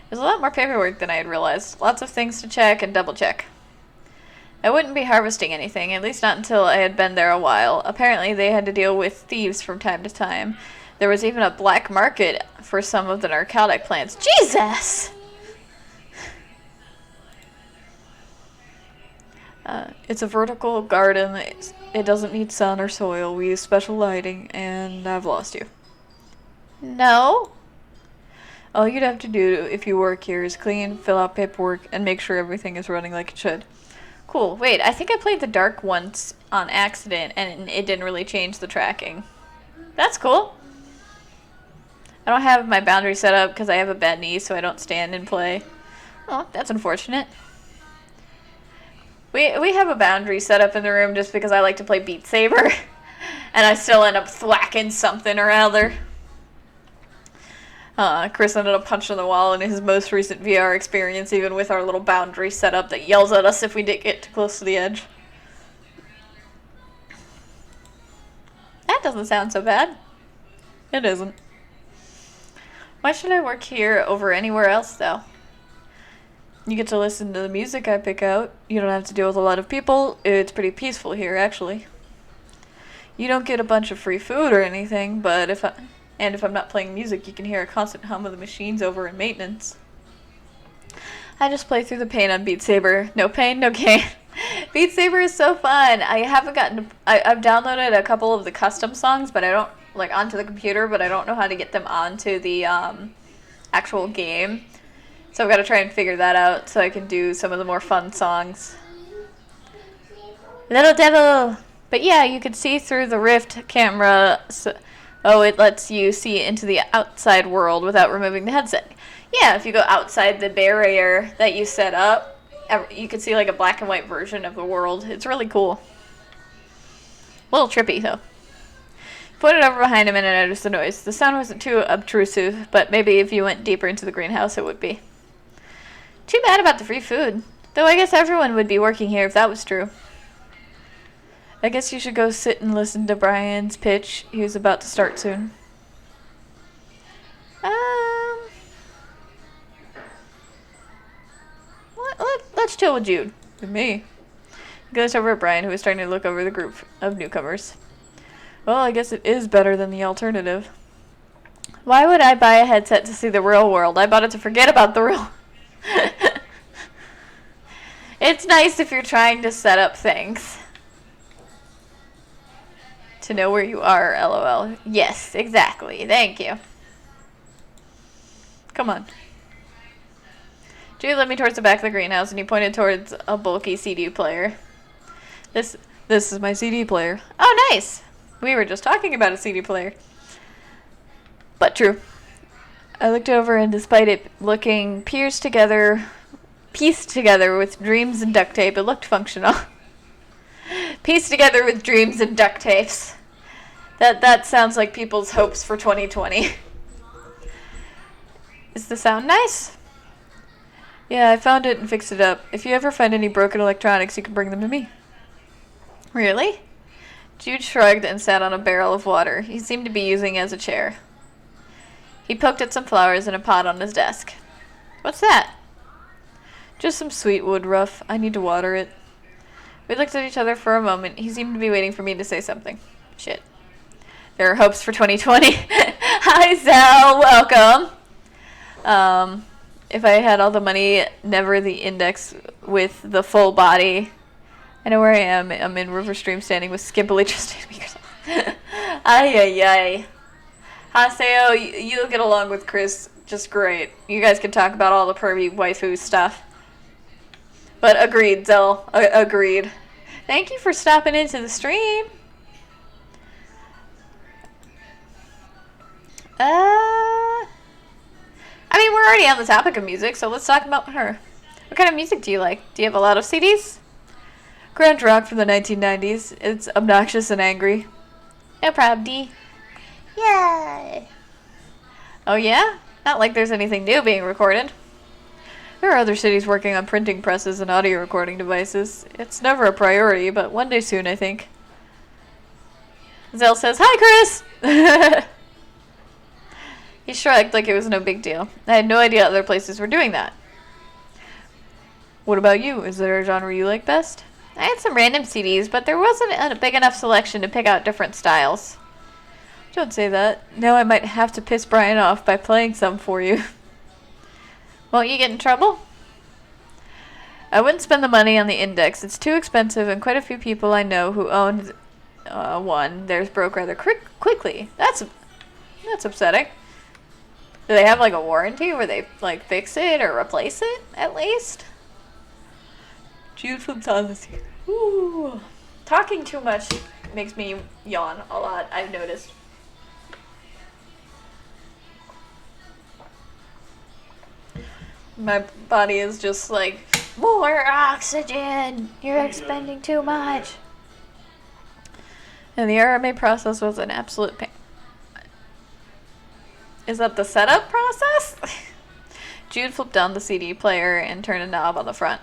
S1: There's a lot more paperwork than I had realized. Lots of things to check and double check. I wouldn't be harvesting anything, at least not until I had been there a while. Apparently, they had to deal with thieves from time to time. There was even a black market for some of the narcotic plants. Jesus! It's a vertical garden. It doesn't need sun or soil. We use special lighting, and I've lost you. No? All you'd have to do if you work here is clean, fill out paperwork, and make sure everything is running like it should. Cool. Wait, I think I played the dark once on accident, and it didn't really change the tracking. That's cool. I don't have my boundary set up because I have a bad knee, so I don't stand and play. Oh, that's unfortunate. We have a boundary set up in the room just because I like to play Beat Saber, and I still end up thwacking something or other. Chris ended up punching the wall in his most recent VR experience, even with our little boundary set up that yells at us if we did get too close to the edge. That doesn't sound so bad. It isn't. Why should I work here over anywhere else, though? You get to listen to the music I pick out. You don't have to deal with a lot of people. It's pretty peaceful here, actually. You don't get a bunch of free food or anything, but if I'm not playing music, you can hear a constant hum of the machines over in maintenance. I just play through the pain on Beat Saber. No pain, no gain. Beat Saber is so fun. I've downloaded a couple of the custom songs, but I don't, onto the computer, but I don't know how to get them onto the, actual game. So I've got to try and figure that out so I can do some of the more fun songs. Little Devil! But yeah, you could see through the Rift camera. It lets you see into the outside world without removing the headset. Yeah, if you go outside the barrier that you set up, you can see a black and white version of the world. It's really cool. A little trippy, though. Put it over behind him and I noticed the noise. The sound wasn't too obtrusive, but maybe if you went deeper into the greenhouse, it would be. Too bad about the free food. Though I guess everyone would be working here if that was true. I guess you should go sit and listen to Brian's pitch. He was about to start soon. Let's chill with Jude. With me. He goes over at Brian, who is starting to look over the group of newcomers. Well, I guess it is better than the alternative. Why would I buy a headset to see the real world? I bought it to forget about the real... It's nice if you're trying to set up things. To know where you are, LOL. Yes, exactly. Thank you. Come on. Jude led me towards the back of the greenhouse, and he pointed towards a bulky CD player. This is my CD player. Oh, nice! We were just talking about a CD player. But true. I looked over, and despite it looking pieced together with dreams and duct tape, it looked functional. Pieced together with dreams and duct tapes. That sounds like people's hopes for 2020. Is the sound nice? Yeah, I found it and fixed it up. If you ever find any broken electronics, you can bring them to me. Really? Jude shrugged and sat on a barrel of water he seemed to be using as a chair. He poked at some flowers in a pot on his desk. What's that? Just some sweet wood rough. I need to water it. We looked at each other for a moment. He seemed to be waiting for me to say something. Shit. There are hopes for 2020. Hi, Zell. Welcome. If I had all the money, never the index with the full body. I know where I am. I'm in Riverstream standing with skimpily just speakers. Ay. Haseo, you'll get along with Chris just great. You guys can talk about all the pervy waifu stuff. But agreed, Zell. Agreed. Thank you for stopping into the stream. We're already on the topic of music, so let's talk about her. What kind of music do you like? Do you have a lot of CDs? Grunge rock from the 1990s. It's obnoxious and angry. No problem, D.
S3: Yay!
S1: Oh yeah? Not like there's anything new being recorded. There are other cities working on printing presses and audio recording devices. It's never a priority, but one day soon, I think. Zell says, "Hi, Chris!" He shrugged like it was no big deal. I had no idea other places were doing that. What about you? Is there a genre you like best? I had some random CDs, but there wasn't a big enough selection to pick out different styles. Don't say that. Now I might have to piss Brian off by playing some for you. Won't you get in trouble? I wouldn't spend the money on the index. It's too expensive, and quite a few people I know who owned one. Theirs broke rather quickly. That's upsetting. Do they have a warranty where they fix it or replace it at least? Jude from Thomas. Ooh. Talking too much makes me yawn a lot, I've noticed. My body is just like, more oxygen! You're expending too much. And the RMA process was an absolute pain. Is that the setup process? Jude flipped on the CD player and turned a knob on the front.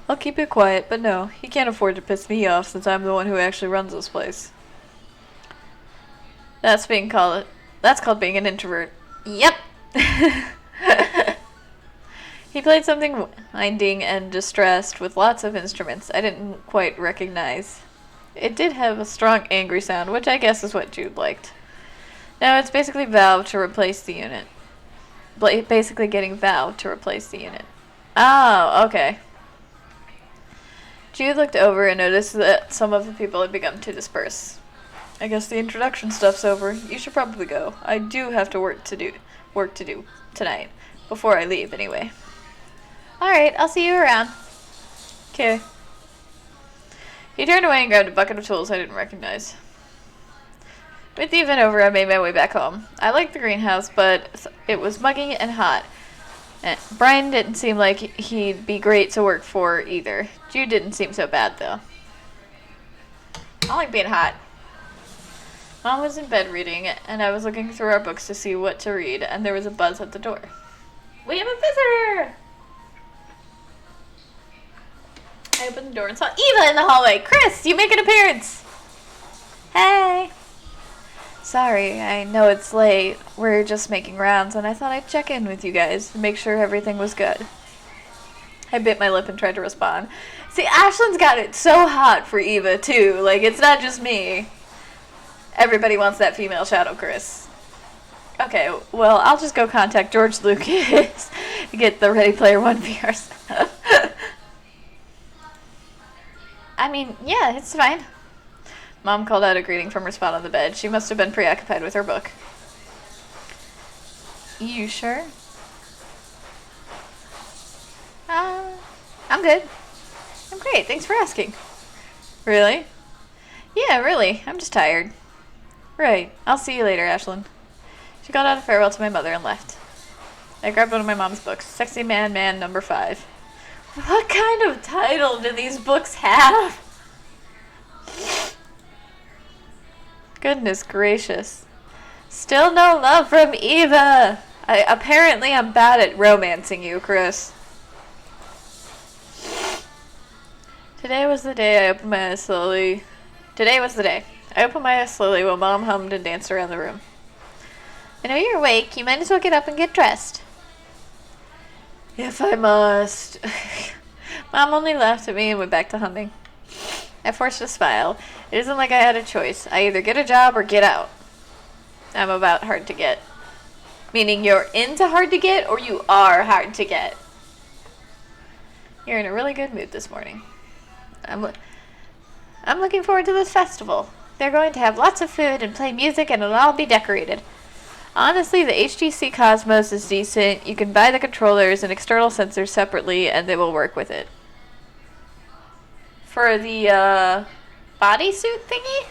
S1: I'll keep it quiet, but no, he can't afford to piss me off since I'm the one who actually runs this place. That's called being an introvert. Yep. He played something winding and distressed with lots of instruments I didn't quite recognize. It did have a strong angry sound, which I guess is what Jude liked. Now it's basically Valve to replace the unit. Basically getting Valve to replace the unit. Oh, okay. Jude looked over and noticed that some of the people had begun to disperse. I guess the introduction stuff's over. You should probably go. I do have to work to do tonight. Before I leave, anyway. Alright, I'll see you around. Okay. He turned away and grabbed a bucket of tools I didn't recognize. With the event over, I made my way back home. I liked the greenhouse, but it was muggy and hot. And Brian didn't seem like he'd be great to work for either. Jude didn't seem so bad, though. I like being hot. Mom was in bed reading, and I was looking through our books to see what to read, and there was a buzz at the door. We have a visitor! I opened the door and saw Eva in the hallway. Chris, you make an appearance! Hey! Sorry, I know it's late. We're just making rounds, and I thought I'd check in with you guys and make sure everything was good. I bit my lip and tried to respond. See, Ashlyn's got it so hot for Eva, too. Like, it's not just me. Everybody wants that female Shadow Chris. Okay, well, I'll just go contact George Lucas to get the Ready Player One VR stuff. I mean, yeah, it's fine. Mom called out a greeting from her spot on the bed. She must have been preoccupied with her book. You sure? I'm good. I'm great. Thanks for asking. Really? Yeah, really. I'm just tired. Right. I'll see you later, Ashlyn. She called out a farewell to my mother and left. I grabbed one of my mom's books, Sexy Man Man number 5. What kind of title do these books have? Goodness gracious. Still no love from Eva. Apparently I'm bad at romancing you, Chris. Today was the day I opened my eyes slowly. Today was the day. I opened my eyes slowly while Mom hummed and danced around the room. I know you're awake. You might as well get up and get dressed. If I must. Mom only laughed at me and went back to humming. I forced a smile. It isn't like I had a choice. I either get a job or get out. I'm about hard to get. Meaning you're into hard to get or you are hard to get. You're in a really good mood this morning. I'm looking forward to this festival. They're going to have lots of food and play music and it'll all be decorated. Honestly, the HTC Cosmos is decent. You can buy the controllers and external sensors separately and they will work with it. For the, bodysuit thingy?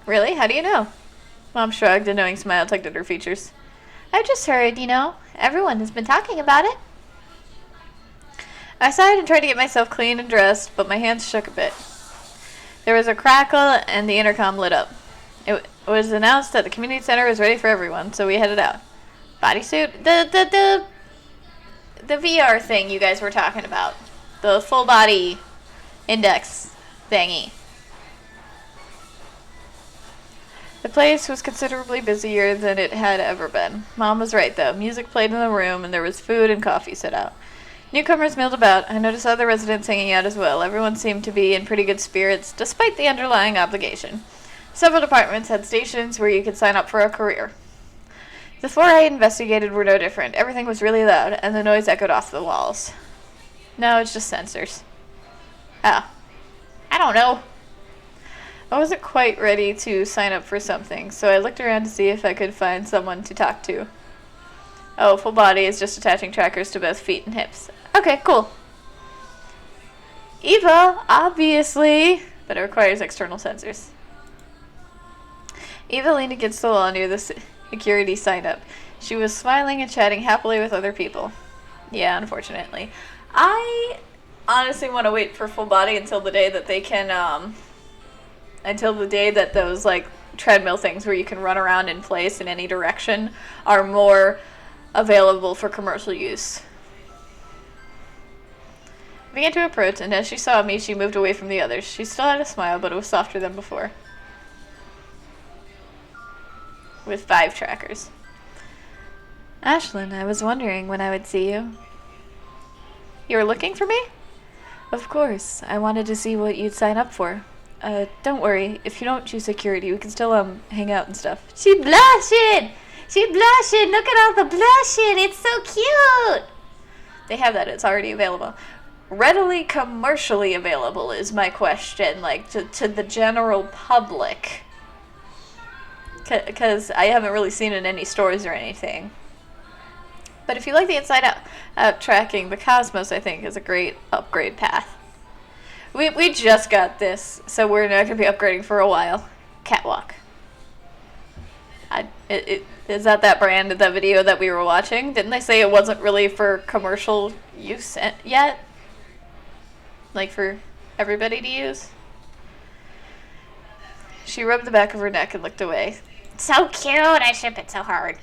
S1: Really? How do you know? Mom shrugged, a knowing smile tugged at her features. I've just heard, everyone has been talking about it. I sighed and tried to get myself clean and dressed, but my hands shook a bit. There was a crackle and the intercom lit up. It was announced that the community center was ready for everyone, so we headed out. Bodysuit? The VR thing you guys were talking about. The full body index thingy. The place was considerably busier than it had ever been. Mom was right, though. Music played in the room, and there was food and coffee set out. Newcomers milled about. I noticed other residents hanging out as well. Everyone seemed to be in pretty good spirits, despite the underlying obligation. Several departments had stations where you could sign up for a career. The floor I investigated were no different. Everything was really loud, and the noise echoed off the walls. No, it's just sensors. Oh. I don't know. I wasn't quite ready to sign up for something, so I looked around to see if I could find someone to talk to. Oh, full body is just attaching trackers to both feet and hips. Okay, cool. Eva, obviously, but it requires external sensors. Eva leaned against the wall near the security sign-up. She was smiling and chatting happily with other people. Yeah, unfortunately. I honestly want to wait for full body until the day that they can, until the day that those, like, treadmill things where you can run around in place in any direction are more available for commercial use. I began to approach, and as she saw me, she moved away from the others. She still had a smile, but it was softer than before. With 5 trackers. Ashlyn, I was wondering when I would see you. You were looking for me? Of course. I wanted to see what you'd sign up for. Don't worry. If you don't choose security, we can still, hang out and stuff.
S3: She blushing! She blushing! Look at all the blushing! It's so cute!
S1: They have that. It's already available. Readily commercially available is my question, like, to the general public. Because I haven't really seen it in any stores or anything. But if you like the inside-out tracking, the Cosmos, I think, is a great upgrade path. We just got this, so we're not going to be upgrading for a while. Catwalk. Is that brand of the video that we were watching? Didn't they say it wasn't really for commercial use yet? Like for everybody to use? She rubbed the back of her neck and looked away.
S3: So cute! I ship it so hard.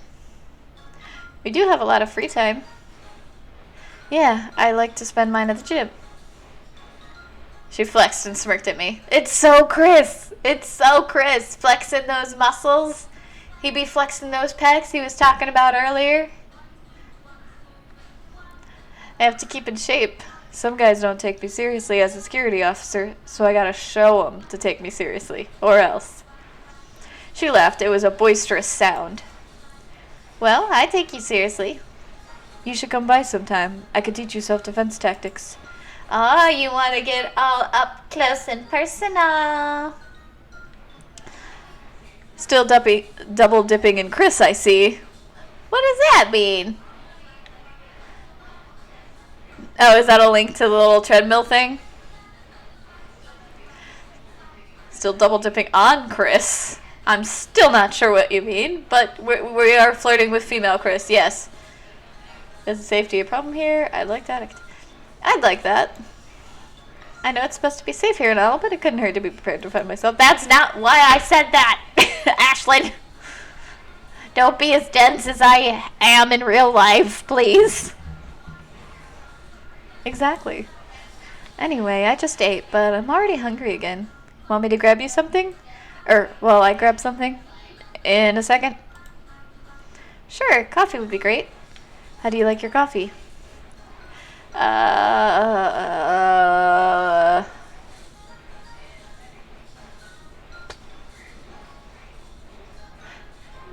S1: We do have a lot of free time. Yeah, I like to spend mine at the gym. She flexed and smirked at me. It's so Chris! It's so Chris! Flexing those muscles. He be flexing those pecs he was talking about earlier. I have to keep in shape. Some guys don't take me seriously as a security officer, so I gotta show them to take me seriously, or else. She laughed. It was a boisterous sound. Well, I take you seriously. You should come by sometime. I could teach you self-defense tactics.
S3: Oh, you want to get all up close and personal.
S1: Still double dipping in Chris, I see.
S3: What does that mean?
S1: Oh, is that a link to the little treadmill thing? Still double dipping on Chris. I'm still not sure what you mean, but we are flirting with female Chris, yes. Is safety a problem here? I'd like that. I'd like that. I know it's supposed to be safe here and all, but it couldn't hurt to be prepared to defend myself.
S3: That's not why I said that, Ashlyn. Don't be as dense as I am in real life, please.
S1: Exactly. Anyway, I just ate, but I'm already hungry again. Want me to grab you something? I grab something in a second. Sure, coffee would be great. How do you like your coffee?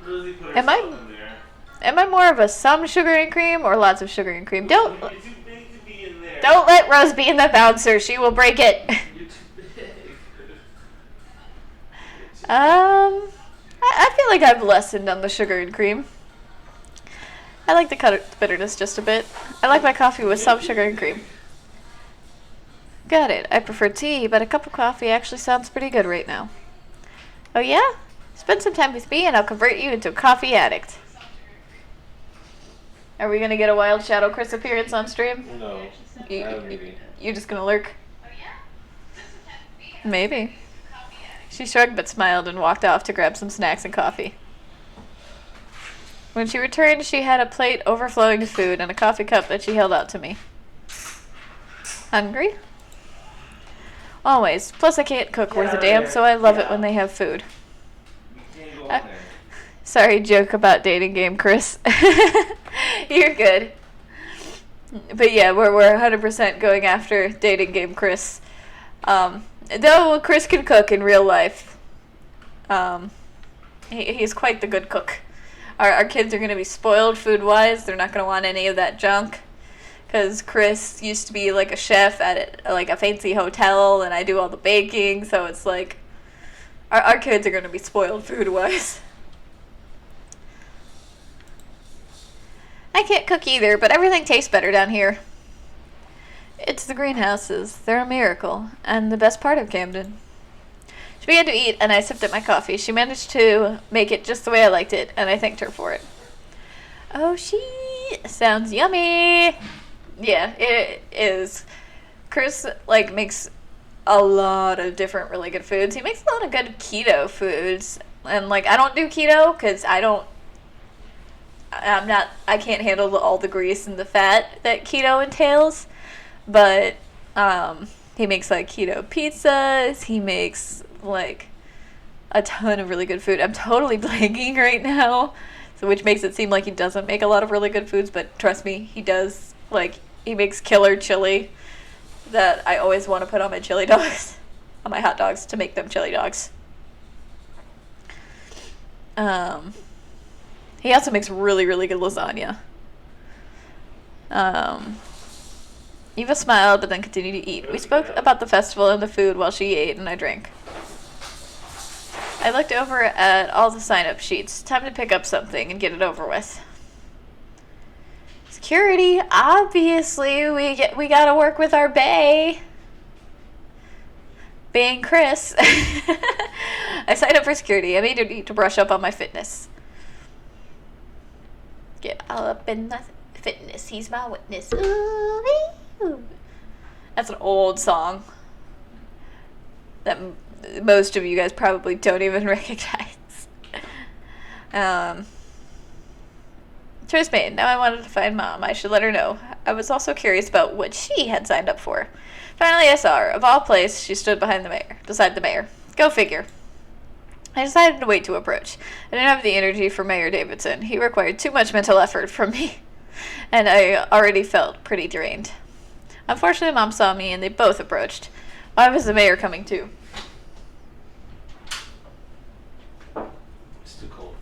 S2: Rosie put
S1: Am I-
S2: herself in there.
S1: Am I more of a some sugar and cream or lots of sugar and cream? Don't
S2: You're too big to be in there.
S1: let Rose be in the bouncer. She will break it.
S2: You're too big.
S1: I feel like I've lessened on the sugar and cream. I like to cut the bitterness just a bit. I like my coffee with some sugar and cream. Got it. I prefer tea, but a cup of coffee actually sounds pretty good right now. Oh yeah? Spend some time with me and I'll convert you into a coffee addict. Are we gonna get a Wild Shadow Chris appearance on stream?
S2: No.
S1: You're just gonna lurk? Maybe. She shrugged but smiled and walked off to grab some snacks and coffee. When she returned, she had a plate overflowing with food and a coffee cup that she held out to me. Hungry? Always. Plus, I can't cook worth a damn, so I love it when they have food. Sorry, joke about dating game, Chris. You're good. But yeah, we're 100% going after dating game, Chris. Though Chris can cook in real life. He's quite the good cook. Our kids are going to be spoiled food-wise. They're not going to want any of that junk. Because Chris used to be like a chef at like a fancy hotel, and I do all the baking, so it's like our kids are going to be spoiled food-wise. I can't cook either, but everything tastes better down here. It's the greenhouses. They're a miracle, and the best part of Camden. She began to eat, and I sipped at my coffee. She managed to make it just the way I liked it, and I thanked her for it. Oh, she sounds yummy. Yeah, it is. Chris, like, makes a lot of different really good foods. He makes a lot of good keto foods. And, like, I don't do keto because I can't handle all the grease and the fat that keto entails. But, he makes, like, keto pizzas. He makes, like, a ton of really good food. I'm totally blanking right now, so which makes it seem like he doesn't make a lot of really good foods, but trust me, he does. Like, he makes killer chili that I always want to put on my chili dogs, on my hot dogs, to make them chili dogs. He also makes really, really good lasagna. Eva smiled, but then continued to eat. We spoke about the festival and the food while she ate and I drank. I looked over at all the sign-up sheets. Time to pick up something and get it over with. Security, obviously, we gotta work with our bae. Being Chris. I signed up for security. I made a need to brush up on my fitness. Get all up in the fitness. He's my witness. Ooh. That's an old song that most of you guys probably don't even recognize. Choice made. Now I wanted to find Mom. I should let her know. I was also curious about what she had signed up for. Finally, I saw her. Of all places, she stood beside the mayor. Go figure. I decided to wait to approach. I didn't have the energy for Mayor Davidson. He required too much mental effort from me, and I already felt pretty drained. Unfortunately, Mom saw me, and they both approached. Why was the mayor coming too?
S2: It's too cold.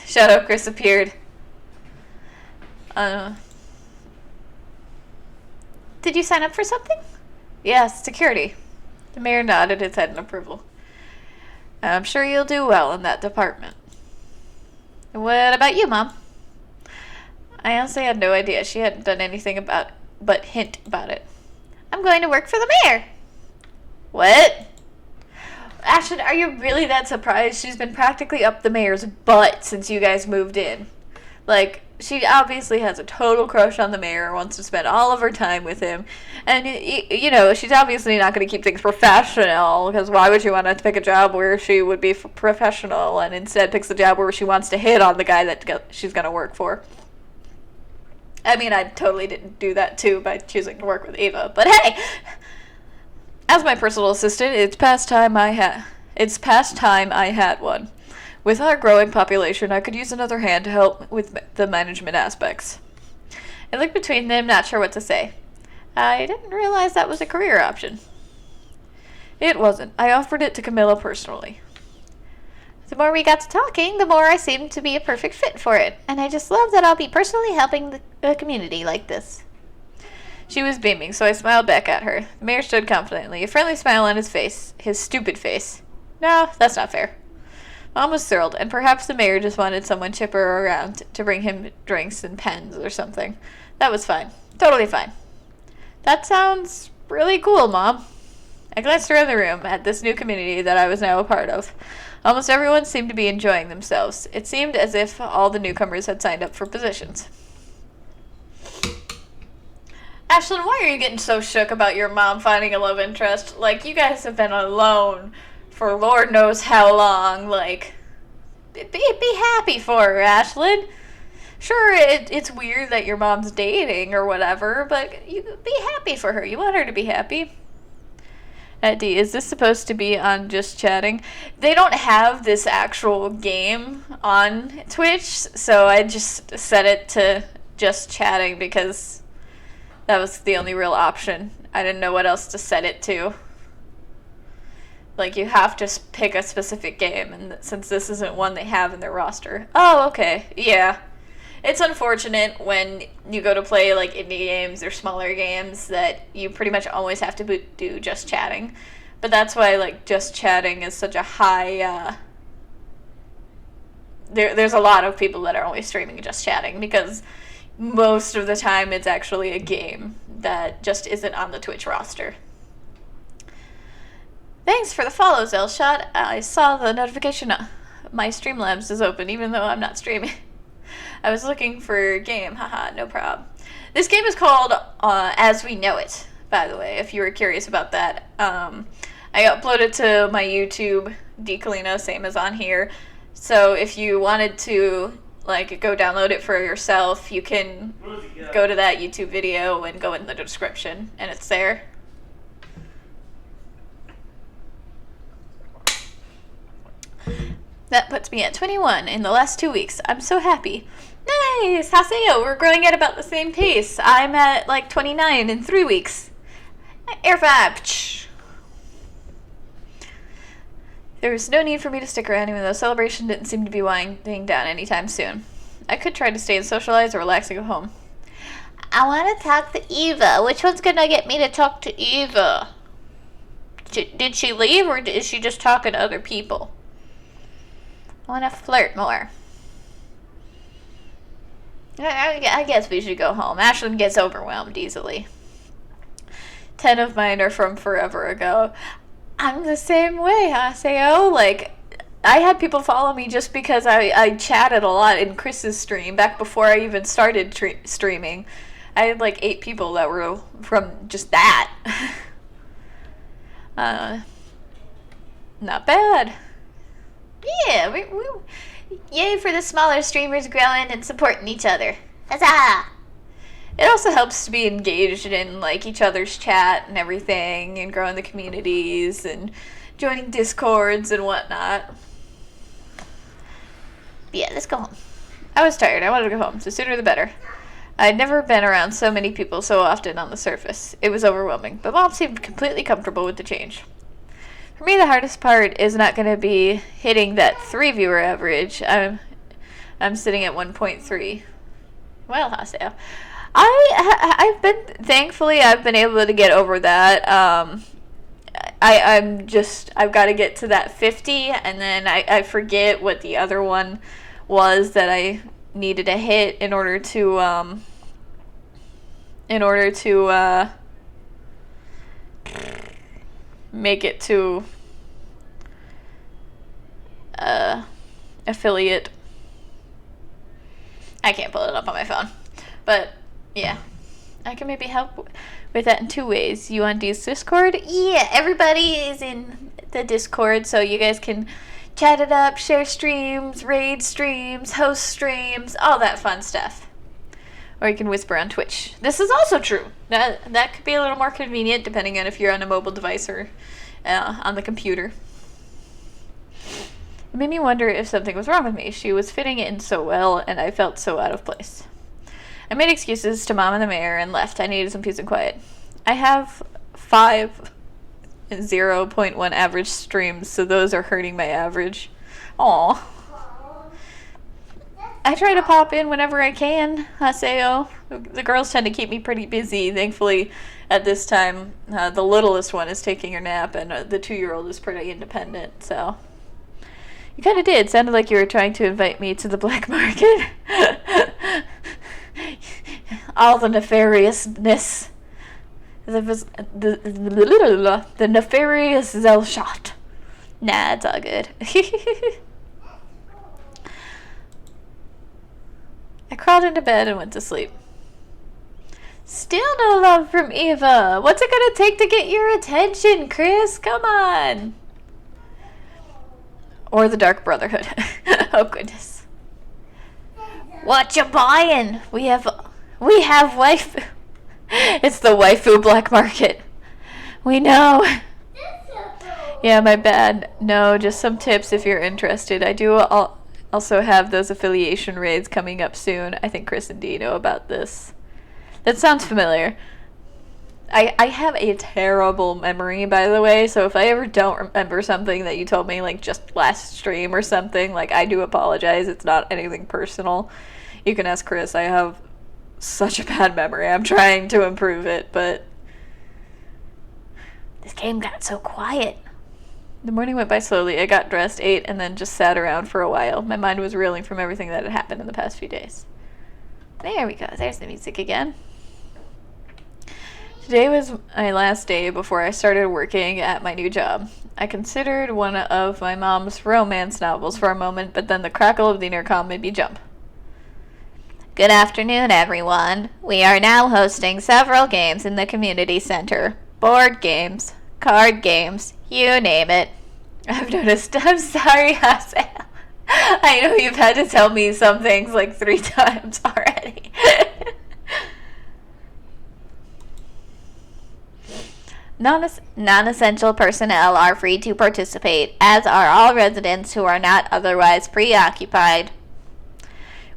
S1: Shadow Chris appeared. Did you sign up for something? Yes, security. The mayor nodded his head in approval. I'm sure you'll do well in that department. What about you, Mom? I honestly had no idea. She hadn't done anything but hint about it. I'm going to work for the mayor. What? Ashton, are you really that surprised? She's been practically up the mayor's butt since you guys moved in. Like, she obviously has a total crush on the mayor, wants to spend all of her time with him. And, you know, she's obviously not going to keep things professional, because why would she want to pick a job where she would be professional and instead picks a job where she wants to hit on the guy that she's going to work for? I mean, I totally didn't do that, too, by choosing to work with Ava. But hey, as my personal assistant, it's past time I had one. With our growing population, I could use another hand to help with the management aspects. I looked between them, not sure what to say. I didn't realize that was a career option. It wasn't. I offered it to Camilla personally. The more we got to talking, the more I seemed to be a perfect fit for it, and I just love that I'll be personally helping the community like this. She was beaming, so I smiled back at her. The mayor stood confidently, a friendly smile on his face, his stupid face. No, that's not fair. Mom was thrilled, and perhaps the mayor just wanted someone chipper around to bring him drinks and pens or something. That was fine. Totally fine. That sounds really cool, Mom. I glanced around the room at this new community that I was now a part of. Almost everyone seemed to be enjoying themselves. It seemed as if all the newcomers had signed up for positions. Ashlyn, why are you getting so shook about your mom finding a love interest? Like, you guys have been alone for Lord knows how long. Like, be happy for her, Ashlyn. Sure, it's weird that your mom's dating or whatever, but you be happy for her. You want her to be happy. Eddie, is this supposed to be on Just Chatting? They don't have this actual game on Twitch, so I just set it to Just Chatting because that was the only real option. I didn't know what else to set it to. Like, you have to pick a specific game, and since this isn't one they have in their roster. Oh, okay. Yeah. It's unfortunate when you go to play, like, indie games or smaller games that you pretty much always have to do Just Chatting. But that's why, like, Just Chatting is such a high, There's a lot of people that are only streaming Just Chatting because most of the time it's actually a game that just isn't on the Twitch roster. Thanks for the follow, Zelshot. I saw the notification my Streamlabs is open even though I'm not streaming. I was looking for a game, haha, no problem. This game is called As We Know It, by the way, if you were curious about that. I uploaded to my YouTube, DKalino, same as on here. So if you wanted to like go download it for yourself, you can go to that YouTube video and go in the description, and it's there. That puts me at 21 in the last 2 weeks. I'm so happy. Nice! Haseo, we're growing at about the same pace. I'm at like 29 in 3 weeks. Air 5. There was no need for me to stick around even though celebration didn't seem to be winding down anytime soon. I could try to stay and socialize or relax and go home.
S3: I want to talk to Eva. Which one's going to get me to talk to Eva? Did she leave or is she just talking to other people? I want to flirt more. I guess we should go home. Ashlyn gets overwhelmed easily. 10 of mine are from forever ago. I'm the same way, Haseo. Like, I had people follow me just because I chatted a lot in Chris's stream back before I even started streaming. I had like 8 people that were from just that. Not bad. Yeah, we yay for the smaller streamers growing and supporting each other. Huzzah! It also helps to be engaged in like each other's chat and everything, and growing the communities and joining discords and whatnot. Yeah, let's go home. I was tired. I wanted to go home. The sooner the better. I'd never been around so many people so often on the surface. It was overwhelming, but Mom seemed completely comfortable with the change. For me, the hardest part is not going to be hitting that 3 viewer average. I'm sitting at 1.3. Well, Haseo. I've been able to get over that. I've got to get to that 50, and then I forget what the other one was that I needed to hit in order to make it to affiliate. I can't pull it up on my phone, but yeah, I can maybe help with that in 2 ways. You on Dee's Discord? Yeah, everybody is in the Discord, so you guys can chat it up, share streams, raid streams, host streams, all that fun stuff. Or you can whisper on Twitch. This is also true. That could be a little more convenient depending on if you're on a mobile device or on the computer. It made me wonder if something was wrong with me. She was fitting in so well, and I felt so out of place. I made excuses to Mom and the mayor and left. I needed some peace and quiet. I have 5 0.1 average streams, so those are hurting my average. Aw. I try to pop in whenever I can, Haseo. The girls tend to keep me pretty busy. Thankfully, at this time, the littlest one is taking her nap, and the 2-year-old is pretty independent, so... You kind of did. Sounded like you were trying to invite me to the black market. All the nefariousness. The nefarious Zelshot. Nah, it's all good. I crawled into bed and went to sleep. Still no love from Eva. What's it gonna take to get your attention, Chris? Come on. Or the Dark Brotherhood. Oh, goodness. What you buying? We have waifu. It's the waifu black market. We know. Yeah, my bad. No, just some tips if you're interested. I do also have those affiliation raids coming up soon. I think Chris and Dee know about this. That sounds familiar. I have a terrible memory, by the way, so if I ever don't remember something that you told me, like, just last stream or something, like, I do apologize. It's not anything personal. You can ask Chris. I have such a bad memory. I'm trying to improve it, but... This game got so quiet. The morning went by slowly. I got dressed, ate, and then just sat around for a while. My mind was reeling from everything that had happened in the past few days. There we go. There's the music again.
S1: Today was my last day before I started working at my new job. I considered one of my mom's romance novels for a moment, but then the crackle of the intercom made me jump.
S3: Good afternoon, everyone. We are now hosting several games in the community center. Board games, card games, you name it.
S1: I've noticed. I'm sorry, Hassel. I know you've had to tell me some things like 3 times already.
S3: Non-essential personnel are free to participate, as are all residents who are not otherwise preoccupied.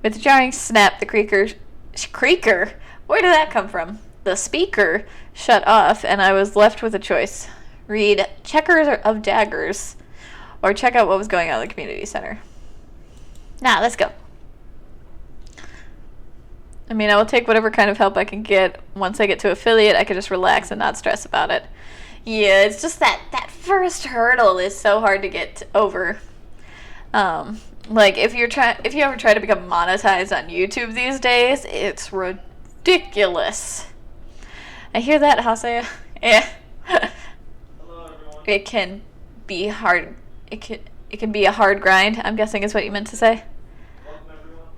S1: With a jarring snap, the creaker, where did that come from? The speaker shut off, and I was left with a choice. Read Checkers of Daggers, or check out what was going on in the community center.
S3: Now, let's go.
S1: I mean, I will take whatever kind of help I can get. Once I get to affiliate, I can just relax and not stress about it. Yeah, it's just that first hurdle is so hard to get over. Like, if you ever try to become monetized on YouTube these days, it's ridiculous. I hear that, Hase. Yeah.
S2: Hello, everyone.
S1: It can be hard. It can be a hard grind, I'm guessing is what you meant to say.
S2: Welcome, everyone.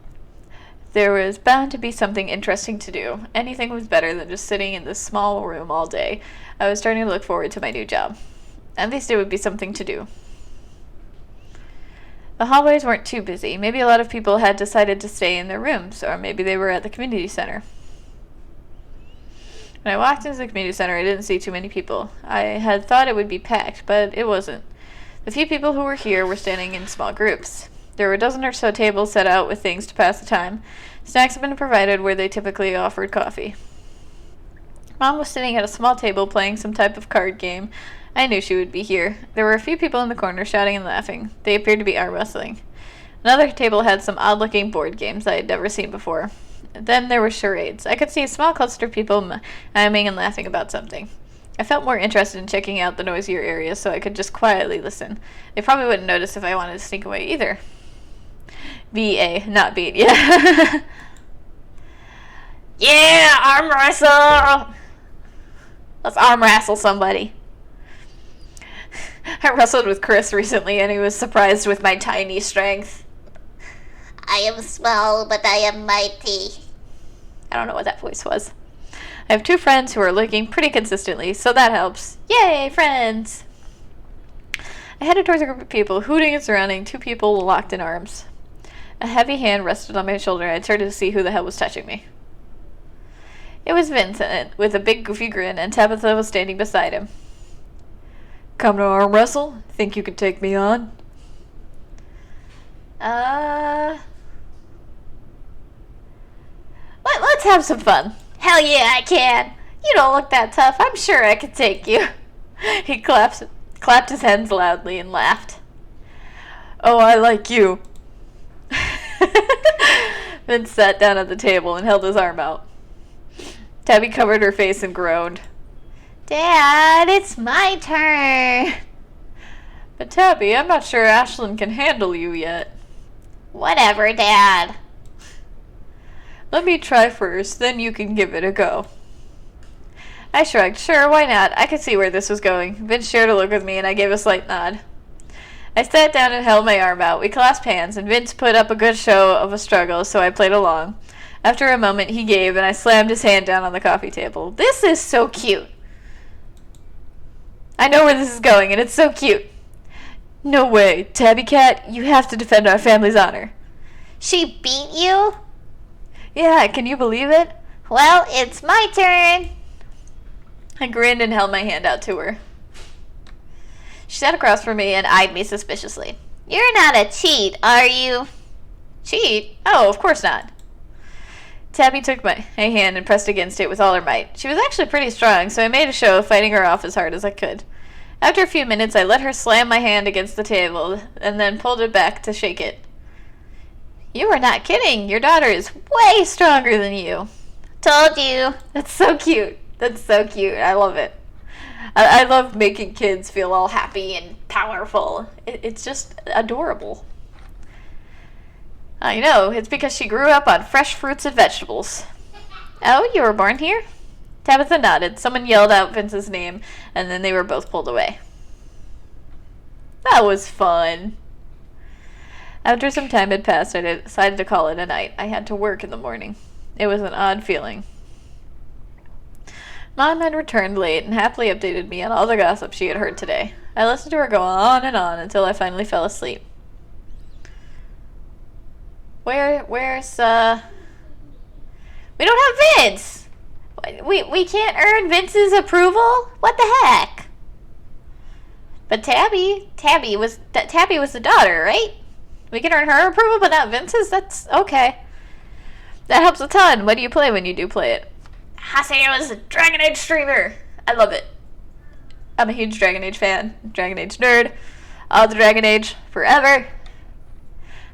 S1: There was bound to be something interesting to do. Anything was better than just sitting in this small room all day. I was starting to look forward to my new job. At least it would be something to do. The hallways weren't too busy. Maybe a lot of people had decided to stay in their rooms, or maybe they were at the community center. When I walked into the community center, I didn't see too many people. I had thought it would be packed, but it wasn't. The few people who were here were standing in small groups. There were a dozen or so tables set out with things to pass the time. Snacks had been provided where they typically offered coffee. Mom was sitting at a small table playing some type of card game. I knew she would be here. There were a few people in the corner shouting and laughing. They appeared to be arm wrestling. Another table had some odd-looking board games I had never seen before. Then there were charades. I could see a small cluster of people miming and laughing about something. I felt more interested in checking out the noisier areas so I could just quietly listen. They probably wouldn't notice if I wanted to sneak away either. B-A, not beat, yeah.
S3: Yeah, arm wrestle!
S1: Let's arm wrestle somebody. I wrestled with Chris recently and he was surprised with my tiny strength.
S3: I am small, but I am mighty.
S1: I don't know what that voice was. I have 2 friends who are looking pretty consistently, so that helps. Yay, friends! I headed towards a group of people, hooting and surrounding 2 people locked in arms. A heavy hand rested on my shoulder and I turned to see who the hell was touching me. It was Vincent, with a big goofy grin, and Tabitha was standing beside him. Come to arm wrestle? Think you can take me on? Let's have some fun.
S3: Hell yeah, I can.
S1: You don't look that tough. I'm sure I could take you. He clapped his hands loudly and laughed. Oh, I like you. Vince sat down at the table and held his arm out. Tabby covered her face and groaned.
S3: Dad, it's my turn.
S1: But Tabby, I'm not sure Ashlyn can handle you yet.
S3: Whatever, Dad.
S1: Let me try first, then you can give it a go. I shrugged. Sure, why not? I could see where this was going. Vince shared a look with me and I gave a slight nod. I sat down and held my arm out. We clasped hands and Vince put up a good show of a struggle, so I played along. After a moment, he gave and I slammed his hand down on the coffee table. This is so cute. I know where this is going and it's so cute. No way. Tabby Cat, you have to defend our family's honor.
S3: She beat you?
S1: Yeah, can you believe it?
S3: Well, it's my turn.
S1: I grinned and held my hand out to her. She sat across from me and eyed me suspiciously.
S3: You're not a cheat, are you?
S1: Cheat? Oh, of course not. Tabby took my hand and pressed against it with all her might. She was actually pretty strong, so I made a show of fighting her off as hard as I could. After a few minutes, I let her slam my hand against the table and then pulled it back to shake it. You are not kidding. Your daughter is way stronger than you.
S3: Told you.
S1: That's so cute. That's so cute. I love it. I love making kids feel all happy and powerful. It's just adorable. I know. It's because she grew up on fresh fruits and vegetables. Oh, you were born here? Tabitha nodded. Someone yelled out Vince's name, and then they were both pulled away. That was fun. After some time had passed, I decided to call it a night. I had to work in the morning. It was an odd feeling. Mom had returned late and happily updated me on all the gossip she had heard today. I listened to her go on and on until I finally fell asleep. Where's We don't have Vince! We can't earn Vince's approval? What the heck? But Tabby was the daughter, right? We can earn her approval, but not Vince's? That's okay. That helps a ton. What do you play when you do play it? I say I was a Dragon Age streamer. I love it. I'm a huge Dragon Age fan. Dragon Age nerd. All the Dragon Age forever.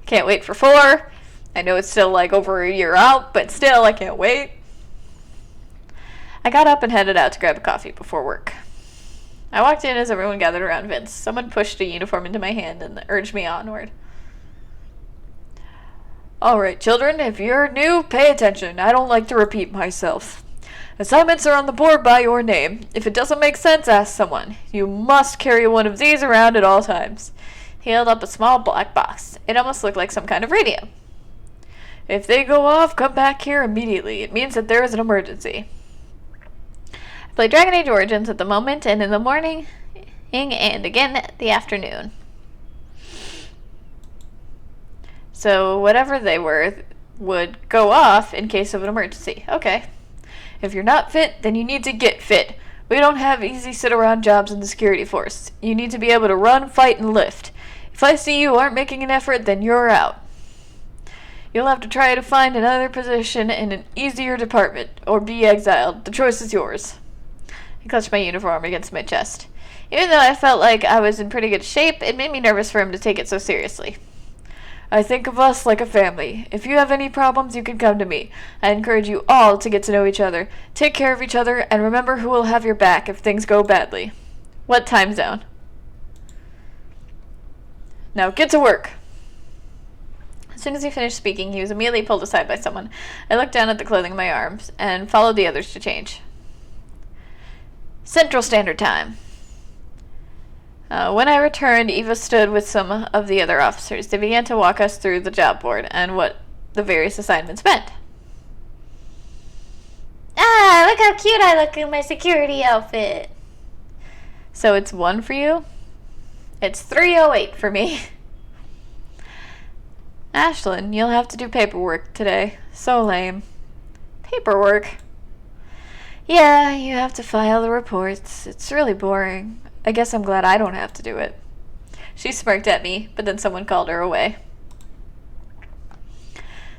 S1: Can't wait for 4. I know it's still like over a year out, but still, I can't wait. I got up and headed out to grab a coffee before work. I walked in as everyone gathered around Vince. Someone pushed a uniform into my hand and urged me onward. All right, children, if you're new, pay attention. I don't like to repeat myself. Assignments are on the board by your name. If it doesn't make sense, ask someone. You must carry one of these around at all times. He held up a small black box. It almost looked like some kind of radio. If they go off, come back here immediately. It means that there is an emergency. I play Dragon Age Origins at the moment and in the morning and again the afternoon. So whatever they were would go off in case of an emergency. Okay. If you're not fit, then you need to get fit. We don't have easy sit-around jobs in the security force. You need to be able to run, fight, and lift. If I see you aren't making an effort, then you're out. You'll have to try to find another position in an easier department, or be exiled. The choice is yours. I clutched my uniform against my chest. Even though I felt like I was in pretty good shape, it made me nervous for him to take it so seriously. I think of us like a family. If you have any problems, you can come to me. I encourage you all to get to know each other. Take care of each other, and remember who will have your back if things go badly. What time zone? Now get to work. As soon as he finished speaking, he was immediately pulled aside by someone. I looked down at the clothing on my arms and followed the others to change. Central Standard Time. When I returned, Eva stood with some of the other officers. They began to walk us through the job board and what the various assignments meant. Ah, look how cute I look in my security outfit. So it's 1 for you? It's 3:08 for me. Ashlyn, you'll have to do paperwork today. So lame. Paperwork? Yeah, you have to file the reports. It's really boring. I guess I'm glad I don't have to do it. She smirked at me, but then someone called her away.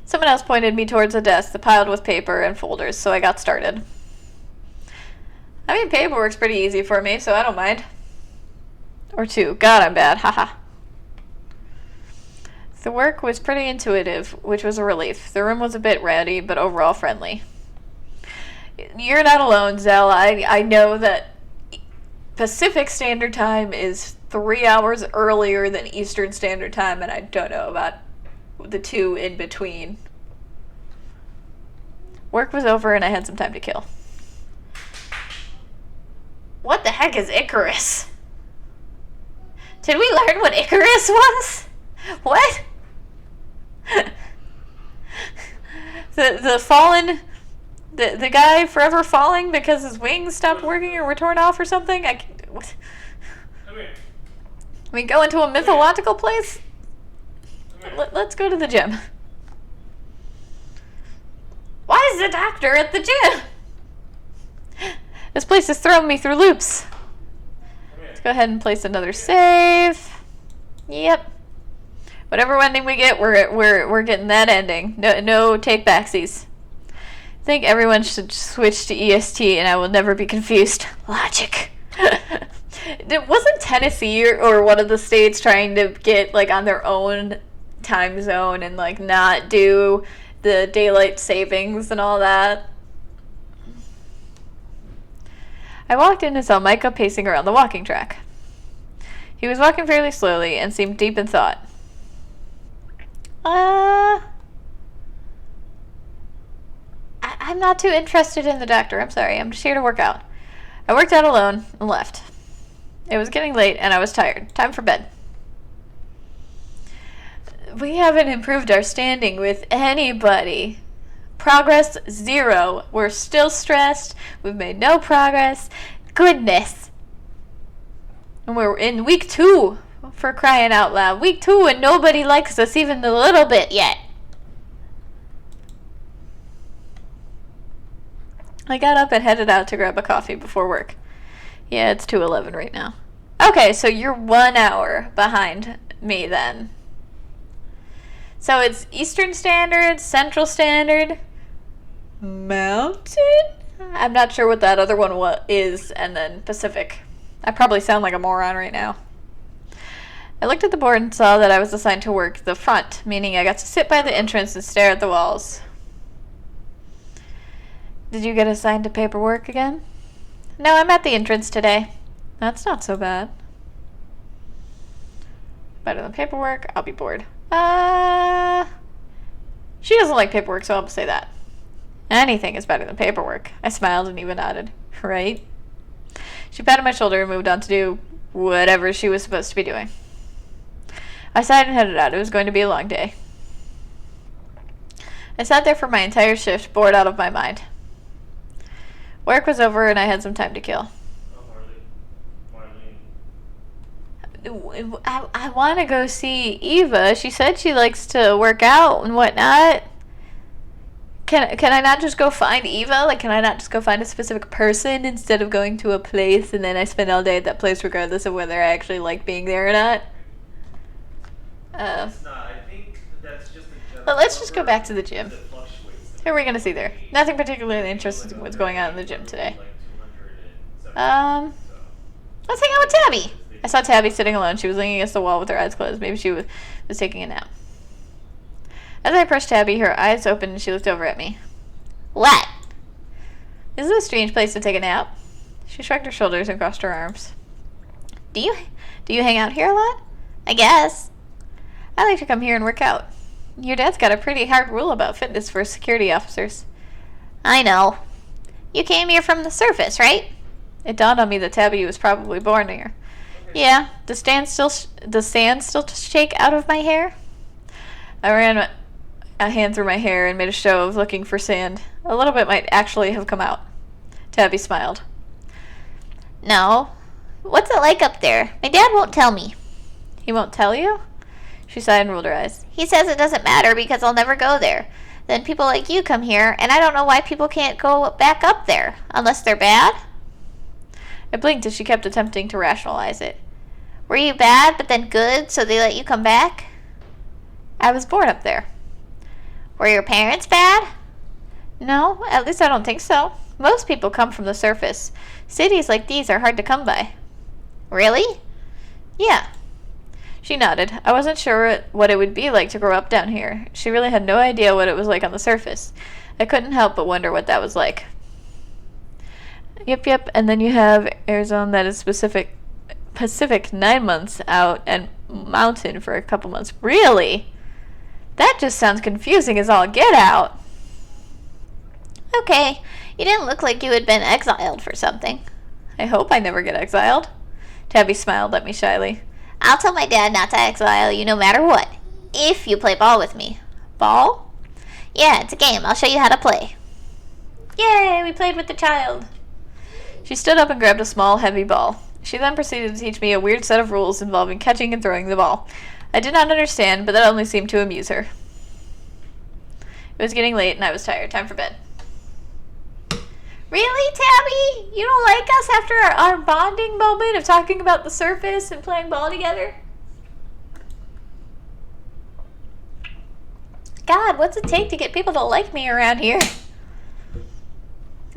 S1: Someone else pointed me towards a desk piled with paper and folders, so I got started. I mean, paperwork's pretty easy for me, so I don't mind. Or 2. God, I'm bad. Haha. The work was pretty intuitive, which was a relief. The room was a bit rowdy, but overall friendly. You're not alone, Zell. I know that Pacific Standard Time is 3 hours earlier than Eastern Standard Time, and I don't know about the 2 in between. Work was over, and I had some time to kill. What the heck is Icarus? Did we learn what Icarus was? What? the fallen... The guy forever falling because his wings stopped working or were torn off or something? What?
S2: Come here.
S1: We go into a mythological place?
S2: Come here.
S1: Let's go to the gym. Why is the doctor at the gym? This place is throwing me through loops.
S2: Come here.
S1: Let's go ahead and place another save. Yep. Whatever ending we get, we're getting that ending. No take backsies. I think everyone should switch to EST and I will never be confused. Logic. Wasn't Tennessee or one of the states trying to get like on their own time zone and like not do the daylight savings and all that? I walked in and saw Micah pacing around the walking track. He was walking fairly slowly and seemed deep in thought.
S3: I'm not too interested in the doctor. I'm sorry. I'm just here to work out. I worked out alone and left. It was getting late and I was tired. Time for bed. We haven't improved our standing with anybody. Progress 0. We're still stressed. We've made no progress. Goodness. And we're in week 2, for crying out loud. Week 2 and nobody likes us even a little bit yet. I got up and headed out to grab a coffee before work. Yeah, it's 2:11 right now. Okay, so you're 1 hour behind me then. So it's Eastern Standard, Central Standard, Mountain? I'm not sure what that other one is, and then Pacific. I probably sound like a moron right now. I looked at the board and saw that I was assigned to work the front, meaning I got to sit by the entrance and stare at the walls. Did you get assigned to paperwork again? No, I'm at the entrance today. That's not so bad. Better than paperwork, I'll be bored. She doesn't like paperwork, so I'll say that. Anything is better than paperwork. I smiled and Eva nodded. Right? She patted my shoulder and moved on to do whatever she was supposed to be doing. I sighed and headed out. It was going to be a long day. I sat there for my entire shift, bored out of my mind. Work was over and I had some time to kill. I want to go see Eva. She said she likes to work out and whatnot. Can I not just go find Eva? Like, can I not just go find a specific person instead of going to a place and then I spend all day at that place regardless of whether I actually like being there or not?
S2: It's not. I think that's just a
S3: But let's just go back to the gym. Who are we going to see there? Nothing particularly interesting was going on in the gym today. Let's hang out with Tabby. I saw Tabby sitting alone. She was leaning against the wall with her eyes closed. Maybe she was taking a nap. As I approached Tabby, her eyes opened and she looked over at me. What? This is a strange place to take a nap. She shrugged her shoulders and crossed her arms. Do you hang out here a lot? I guess. I like to come here and work out. Your dad's got a pretty hard rule about fitness for security officers. I know. You came here from the surface, right? It dawned on me that Tabby was probably born here. Yeah. Does sand still shake out of my hair? I ran a hand through my hair and made a show of looking for sand. A little bit might actually have come out. Tabby smiled. No. What's it like up there? My dad won't tell me. He won't tell you? She sighed and rolled her eyes. He says it doesn't matter because I'll never go there. Then people like you come here, and I don't know why people can't go back up there, unless they're bad. I blinked as she kept attempting to rationalize it. Were you bad, but then good, so they let you come back? I was born up there. Were your parents bad? No, at least I don't think so. Most people come from the surface. Cities like these are hard to come by. Really? Yeah. She nodded. I wasn't sure what it would be like to grow up down here. She really had no idea what it was like on the surface. I couldn't help but wonder what that was like. Yep, and then you have Arizona that is Pacific 9 months out and mountain for a couple months. Really? That just sounds confusing as all get out. Okay, you didn't look like you had been exiled for something. I hope I never get exiled. Tabby smiled at me shyly. I'll tell my dad not to exile you no matter what, if you play ball with me. Ball? Yeah, it's a game. I'll show you how to play. Yay, we played with the child. She stood up and grabbed a small, heavy ball. She then proceeded to teach me a weird set of rules involving catching and throwing the ball. I did not understand, but that only seemed to amuse her. It was getting late and I was tired. Time for bed. Really, Tabby? You don't like us after our bonding moment of talking about the surface and playing ball together? God, what's it take to get people to like me around here?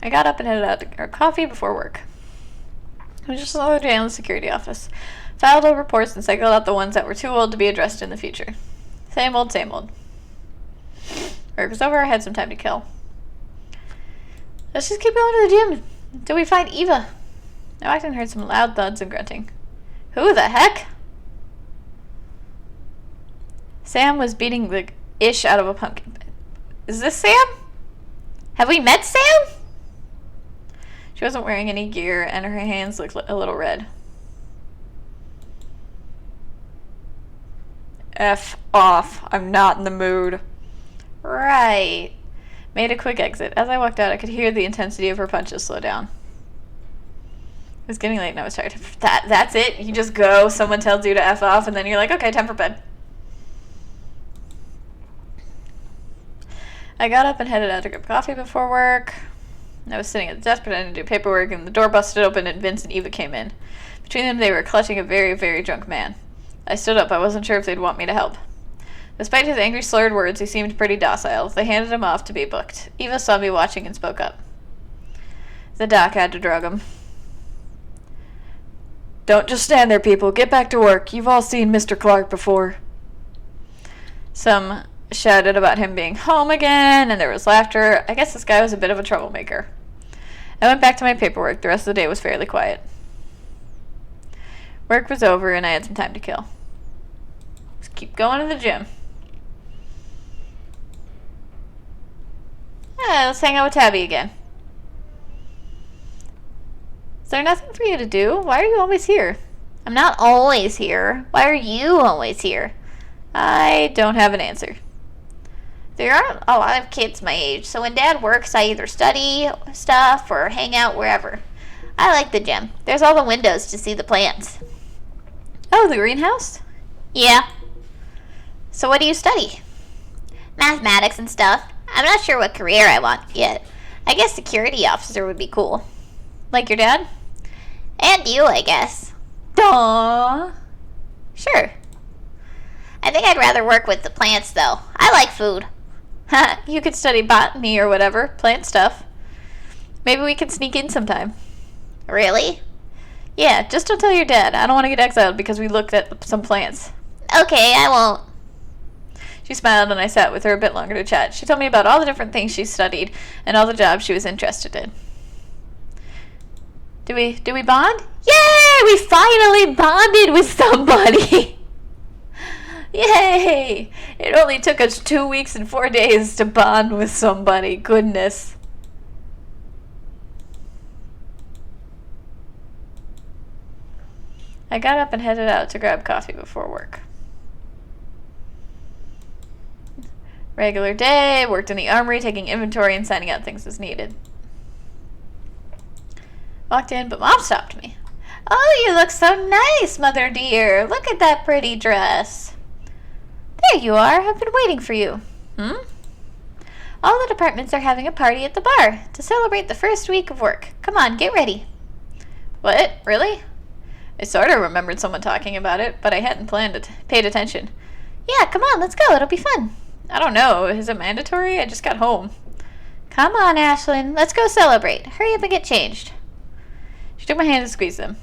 S3: I got up and headed out to grab coffee before work. It was just another day in the security office. Filed old reports and cycled out the ones that were too old to be addressed in the future. Same old, same old. Work was over. I had some time to kill. Let's just keep going to the gym until we find Eva. I walked and heard some loud thuds and grunting. Who the heck? Sam was beating the ish out of a pumpkin. Is this Sam? Have we met Sam?
S1: She wasn't wearing any gear, and her hands looked a little red. F off. I'm not in the mood. Right. Made a quick exit. As I walked out, I could hear the intensity of her punches slow down. It was getting late and I was tired. That's it? You just go, someone tells you to F off, and then you're like, okay, time for bed. I got up and headed out to grab coffee before work. I was sitting at the desk pretending to do paperwork, and the door busted open and Vince and Eva came in. Between them, they were clutching a very, very drunk man. I stood up. I wasn't sure if they'd want me to help. Despite his angry, slurred words, he seemed pretty docile. They handed him off to be booked. Eva saw me watching and spoke up. The doc had to drug him. Don't just stand there, people. Get back to work. You've all seen Mr. Clark before. Some shouted about him being home again, and there was laughter. I guess this guy was a bit of a troublemaker. I went back to my paperwork. The rest of the day was fairly quiet. Work was over, and I had some time to kill. Just keep going to the gym. Let's hang out with Tabby again. Is there nothing for you to do? Why are you always here?
S3: I'm not always here. Why are you always here?
S1: I don't have an answer.
S3: There aren't a lot of kids my age, so when Dad works, I either study stuff or hang out wherever. I like the gym. There's all the windows to see the plants.
S1: Oh, the greenhouse?
S3: Yeah. So what do you study? Mathematics and stuff. I'm not sure what career I want yet. I guess security officer would be cool.
S1: Like your dad?
S3: And you, I guess.
S1: Aww.
S3: Sure. I think I'd rather work with the plants, though. I like food.
S1: You could study botany or whatever, plant stuff. Maybe we could sneak in sometime.
S3: Really?
S1: Yeah, just don't tell your dad. I don't want to get exiled because we looked at some plants.
S3: Okay, I won't.
S1: She smiled and I sat with her a bit longer to chat. She told me about all the different things she studied and all the jobs she was interested in. Do we bond?
S3: Yay! We finally bonded with somebody!
S1: Yay! It only took us 2 weeks and 4 days to bond with somebody. Goodness. I got up and headed out to grab coffee before work. Regular day, worked in the armory, taking inventory and signing out things as needed. Walked in, but Mom stopped me.
S3: Oh, you look so nice, Mother dear. Look at that pretty dress.
S1: There you are. I've been waiting for you.
S3: All the departments are having a party at the bar to celebrate the first week of work. Come on, get ready.
S1: What? Really? I sort of remembered someone talking about it, but I hadn't paid attention.
S3: Yeah, come on, let's go. It'll be fun.
S1: I don't know. Is it mandatory? I just got home.
S3: Come on, Ashlyn. Let's go celebrate. Hurry up and get changed.
S1: She took my hand and squeezed them.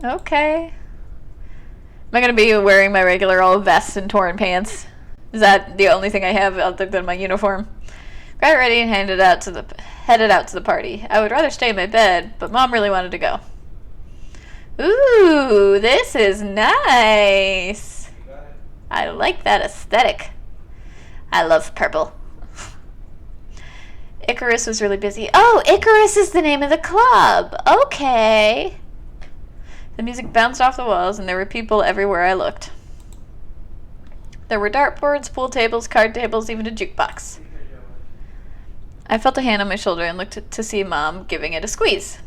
S1: Okay. Am I going to be wearing my regular old vest and torn pants? Is that the only thing I have other than my uniform? Got ready and headed out to the party. I would rather stay in my bed, but Mom really wanted to go. Ooh, this is nice. I like that aesthetic.
S3: I love purple.
S1: Icarus was really busy.
S3: Oh, Icarus is the name of the club. Okay.
S1: The music bounced off the walls, and there were people everywhere I looked. There were dartboards, pool tables, card tables, even a jukebox. I felt a hand on my shoulder and looked to see Mom giving it a squeeze.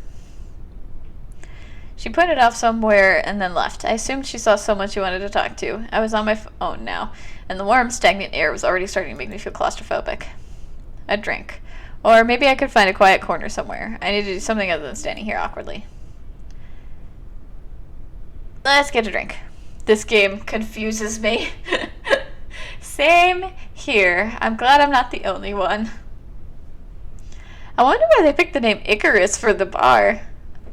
S1: She pointed off somewhere and then left. I assumed she saw someone she wanted to talk to. I was on my phone now, and the warm, stagnant air was already starting to make me feel claustrophobic. I drank. Or maybe I could find a quiet corner somewhere. I needed to do something other than standing here awkwardly. Let's get a drink. This game confuses me. Same here. I'm glad I'm not the only one. I wonder why they picked the name Icarus for the bar.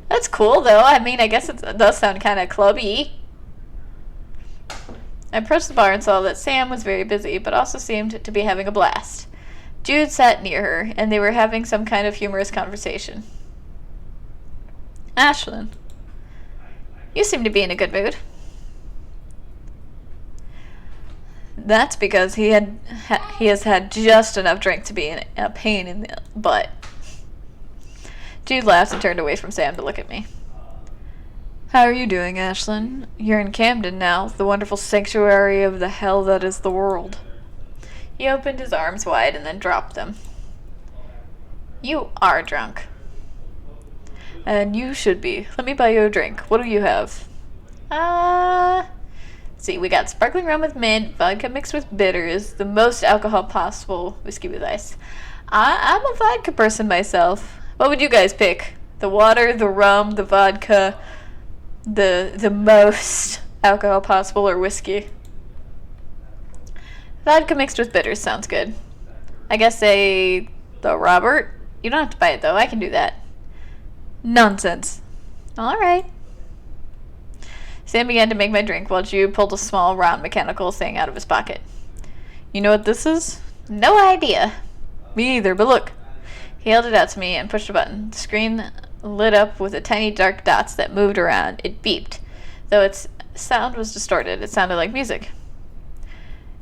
S1: That's cool, though. I mean, I guess it does sound kind of clubby. I approached the bar and saw that Sam was very busy, but also seemed to be having a blast. Jude sat near her, and they were having some kind of humorous conversation. Ashlyn, you seem to be in a good mood. That's because he has had just enough drink to be a pain in the butt. Jude laughed and turned away from Sam to look at me. How are you doing, Ashlyn? You're in Camden now, the wonderful sanctuary of the hell that is the world. He opened his arms wide and then dropped them. You are drunk. And you should be. Let me buy you a drink. What do you have? Let's see, we got sparkling rum with mint, vodka mixed with bitters, the most alcohol possible, whiskey with ice. I'm a vodka person myself. What would you guys pick? The water, the rum, the vodka, the most alcohol possible, or whiskey? Vodka mixed with bitters sounds good. I guess the Robert? You don't have to buy it though, I can do that. Nonsense. Alright. Sam began to make my drink while Jude pulled a small round mechanical thing out of his pocket. You know what this is? No idea. Me either, but look. He held it out to me and pushed a button. The screen lit up with the tiny dark dots that moved around. It beeped. Though its sound was distorted, it sounded like music.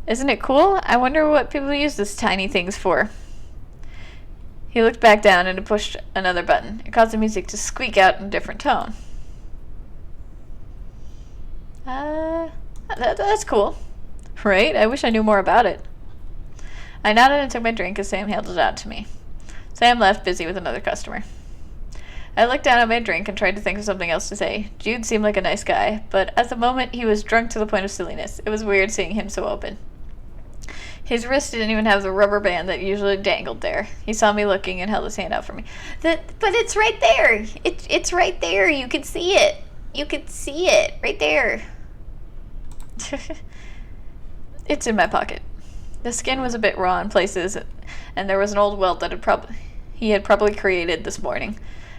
S1: Isn't it cool? I wonder what people use these tiny things for. He looked back down and pushed another button. It caused the music to squeak out in a different tone. That's cool. Right? I wish I knew more about it. I nodded and took my drink as Sam held it out to me. Sam left, busy with another customer. I looked down at my drink and tried to think of something else to say. Jude seemed like a nice guy, but at the moment he was drunk to the point of silliness. It was weird seeing him so open. His wrist didn't even have the rubber band that usually dangled there. He saw me looking and held his hand out for me. But it's right there. It's right there. You can see it. You can see it. Right there. It's in my pocket. The skin was a bit raw in places, and there was an old welt that he had probably created this morning.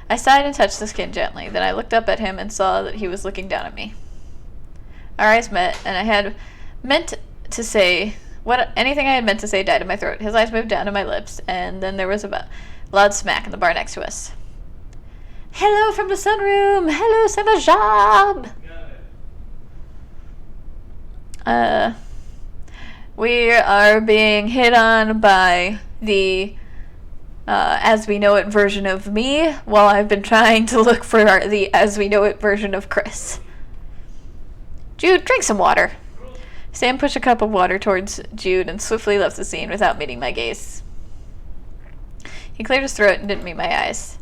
S1: I sighed and touched the skin gently. Then I looked up at him and saw that he was looking down at me. Our eyes met, and I had meant to say... anything I had meant to say died in my throat. His eyes moved down to my lips, and then there was a loud smack in the bar next to us. Hello from the sunroom! Hello, Samajab! We are being hit on by the As We Know It version of me, while I've been trying to look for the As We Know It version of Chris. Jude, drink some water. Sam pushed a cup of water towards Jude and swiftly left the scene without meeting my gaze. He cleared his throat and didn't meet my eyes.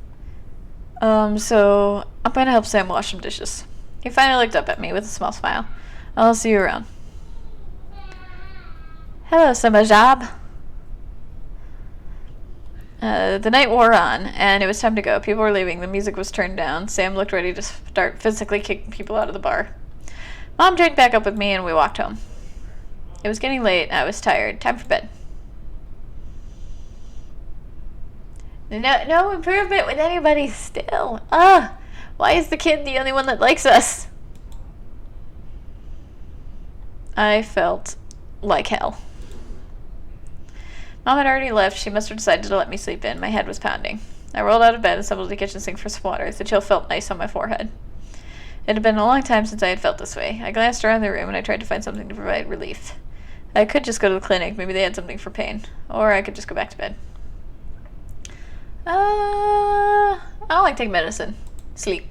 S1: So I'm going to help Sam wash some dishes. He finally looked up at me with a small smile. I'll see you around. Hello, Samajab. The night wore on, and it was time to go. People were leaving. The music was turned down. Sam looked ready to start physically kicking people out of the bar. Mom drank back up with me, and we walked home. It was getting late, and I was tired. Time for bed. No improvement with anybody still. Why is the kid the only one that likes us? I felt like hell. Mom had already left. She must have decided to let me sleep in. My head was pounding. I rolled out of bed and stumbled to the kitchen sink for some water. The chill felt nice on my forehead. It had been a long time since I had felt this way. I glanced around the room and I tried to find something to provide relief. I could just go to the clinic. Maybe they had something for pain. Or I could just go back to bed. I don't like taking medicine. Sleep.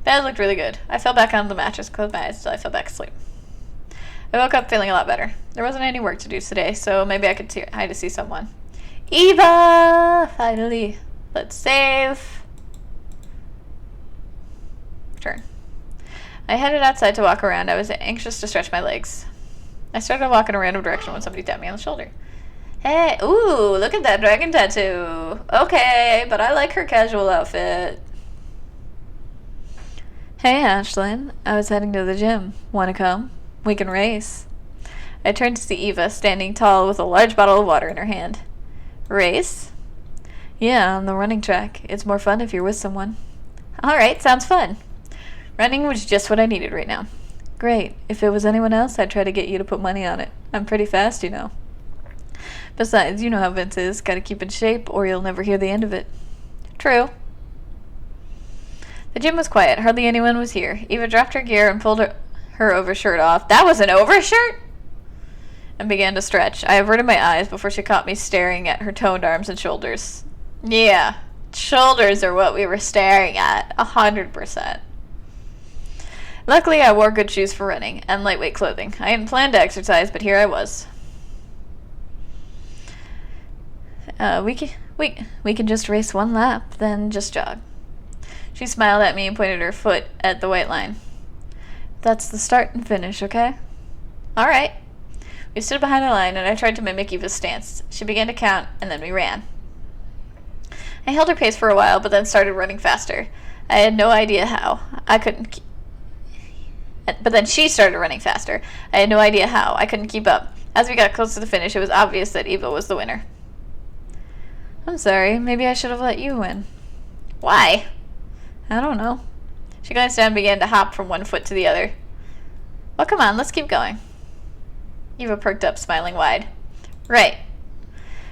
S1: Bed looked really good. I fell back on the mattress, closed my eyes until I fell back asleep. I woke up feeling a lot better. There wasn't any work to do today, so maybe I could hide to see someone. Eva! Finally. Let's save. Turn. I headed outside to walk around. I was anxious to stretch my legs. I started walking a random direction when somebody tapped me on the shoulder. Hey, ooh, look at that dragon tattoo. Okay, but I like her casual outfit. Hey, Ashlyn. I was heading to the gym. Want to come? We can race. I turned to see Eva, standing tall with a large bottle of water in her hand. Race? Yeah, on the running track. It's more fun if you're with someone. All right, sounds fun. Running was just what I needed right now. Great. If it was anyone else, I'd try to get you to put money on it. I'm pretty fast, you know. Besides, you know how Vince is. Gotta keep in shape, or you'll never hear the end of it. True. The gym was quiet. Hardly anyone was here. Eva dropped her gear and pulled her overshirt off. That was an overshirt? and began to stretch. I averted my eyes before she caught me staring at her toned arms and shoulders. Yeah, shoulders are what we were staring at, 100%. Luckily, I wore good shoes for running, and lightweight clothing. I hadn't planned to exercise, but here I was. We can just race one lap, then just jog. She smiled at me and pointed her foot at the white line. That's the start and finish, okay? All right. We stood behind the line, and I tried to mimic Eva's stance. She began to count, and then we ran. I held her pace for a while, but then started running faster. I had no idea how. But then she started running faster. I had no idea how. I couldn't keep up. As we got close to the finish, it was obvious that Eva was the winner. I'm sorry. Maybe I should have let you win. Why? I don't know. She glanced down and began to hop from one foot to the other. Well, come on, let's keep going. Eva perked up, smiling wide. Right.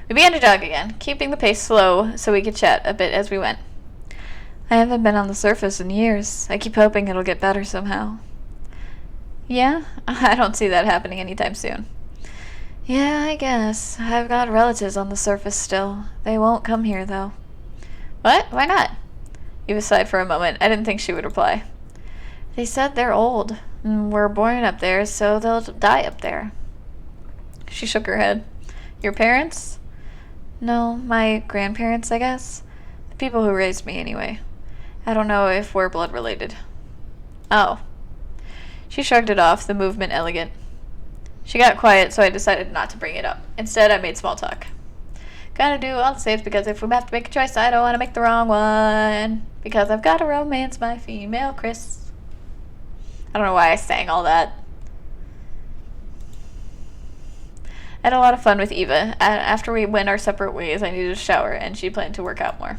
S1: We began to jog again, keeping the pace slow so we could chat a bit as we went. I haven't been on the surface in years. I keep hoping it'll get better somehow. Yeah? I don't see that happening anytime soon. Yeah, I guess. I've got relatives on the surface still. They won't come here, though. What? Why not? Eva sighed for a moment. I didn't think she would reply. They said they're old, and were born up there, so they'll die up there. She shook her head. Your parents? No, my grandparents, I guess. The people who raised me, anyway. I don't know if we're blood related. Oh. She shrugged it off, the movement elegant. She got quiet, so I decided not to bring it up. Instead, I made small talk. Gotta do all the saves because if we have to make a choice, I don't want to make the wrong one. Because I've got to romance my female Chris. I don't know why I sang all that. I had a lot of fun with Eva. After we went our separate ways, I needed a shower, and she planned to work out more.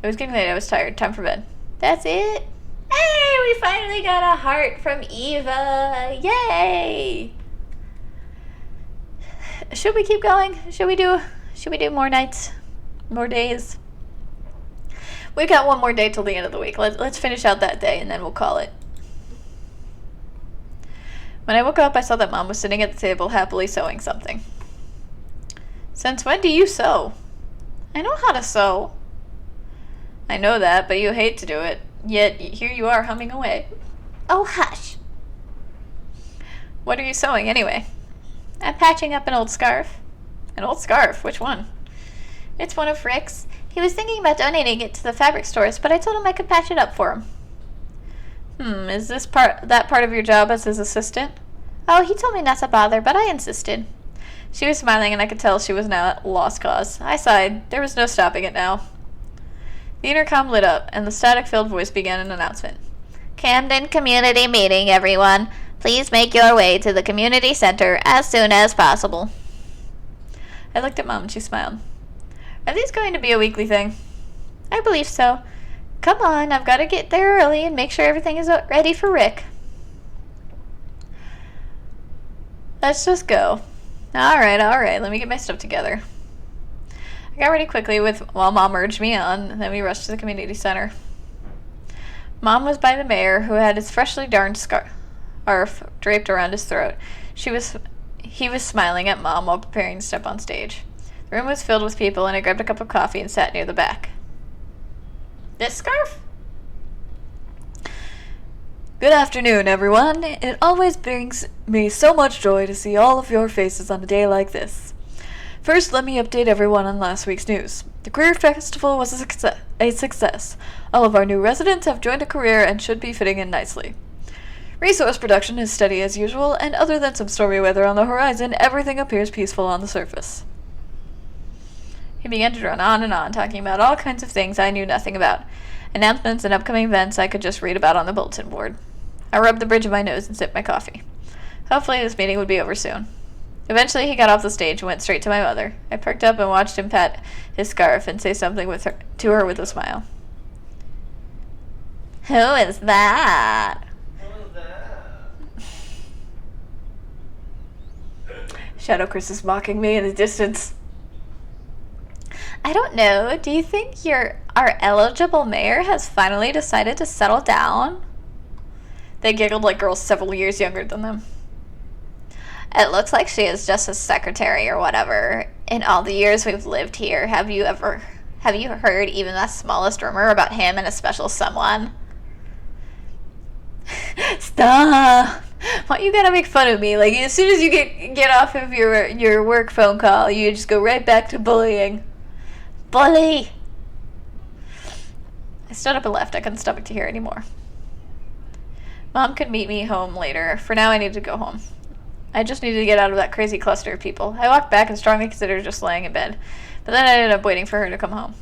S1: It was getting late. I was tired. Time for bed. That's it. Hey, we finally got a heart from Eva. Yay! Should we keep going? Should we do more nights? More days? We've got one more day till the end of the week. Let's finish out that day, and then we'll call it. When I woke up, I saw that Mom was sitting at the table happily sewing something. Since when do you sew? I know how to sew. I know that, but you hate to do it. Yet, here you are humming away. Oh, hush. What are you sewing, anyway? I'm patching up an old scarf. An old scarf? Which one? It's one of Rick's. He was thinking about donating it to the fabric stores, but I told him I could patch it up for him. Is this that part of your job as his assistant? Oh, he told me not to bother, but I insisted. She was smiling, and I could tell she was now at lost cause. I sighed. There was no stopping it now. The intercom lit up, and the static-filled voice began an announcement. Camden Community Meeting, everyone. Please make your way to the community center as soon as possible. I looked at Mom, and she smiled. Are these going to be a weekly thing? I believe so. Come on, I've got to get there early and make sure everything is ready for Rick. Let's just go. All right, let me get my stuff together. I got ready quickly while Mom urged me on, and then we rushed to the community center. Mom was by the mayor, who had his freshly darned scarf draped around his throat. He was smiling at Mom while preparing to step on stage. The room was filled with people, and I grabbed a cup of coffee and sat near the back. This scarf? Good afternoon, everyone. It always brings me so much joy to see all of your faces on a day like this. First, let me update everyone on last week's news. The Career Festival was a success. All of our new residents have joined a career and should be fitting in nicely. Resource production is steady as usual, and other than some stormy weather on the horizon, everything appears peaceful on the surface. He began to drone on and on, talking about all kinds of things I knew nothing about. Announcements and upcoming events I could just read about on the bulletin board. I rubbed the bridge of my nose and sipped my coffee. Hopefully this meeting would be over soon. Eventually he got off the stage and went straight to my mother. I perked up and watched him pat his scarf and say something to her with a smile. Who is that? Shadow Chris is mocking me in the distance. I don't know. Do you think our eligible mayor has finally decided to settle down? They giggled like girls several years younger than them.
S3: It looks like she is just a secretary or whatever. In all the years we've lived here, have you heard even the smallest rumor about him and a special someone? Stop. Why you gotta make fun of me? Like, as soon as you get off of your work phone call, you just go right back to bullying. Bully! I stood up and left. I couldn't stomach to hear anymore. Mom could meet me home later. For now, I need to go home. I just needed to get out of that crazy cluster of people. I walked back and strongly considered just laying in bed. But then I ended up waiting for her to come home.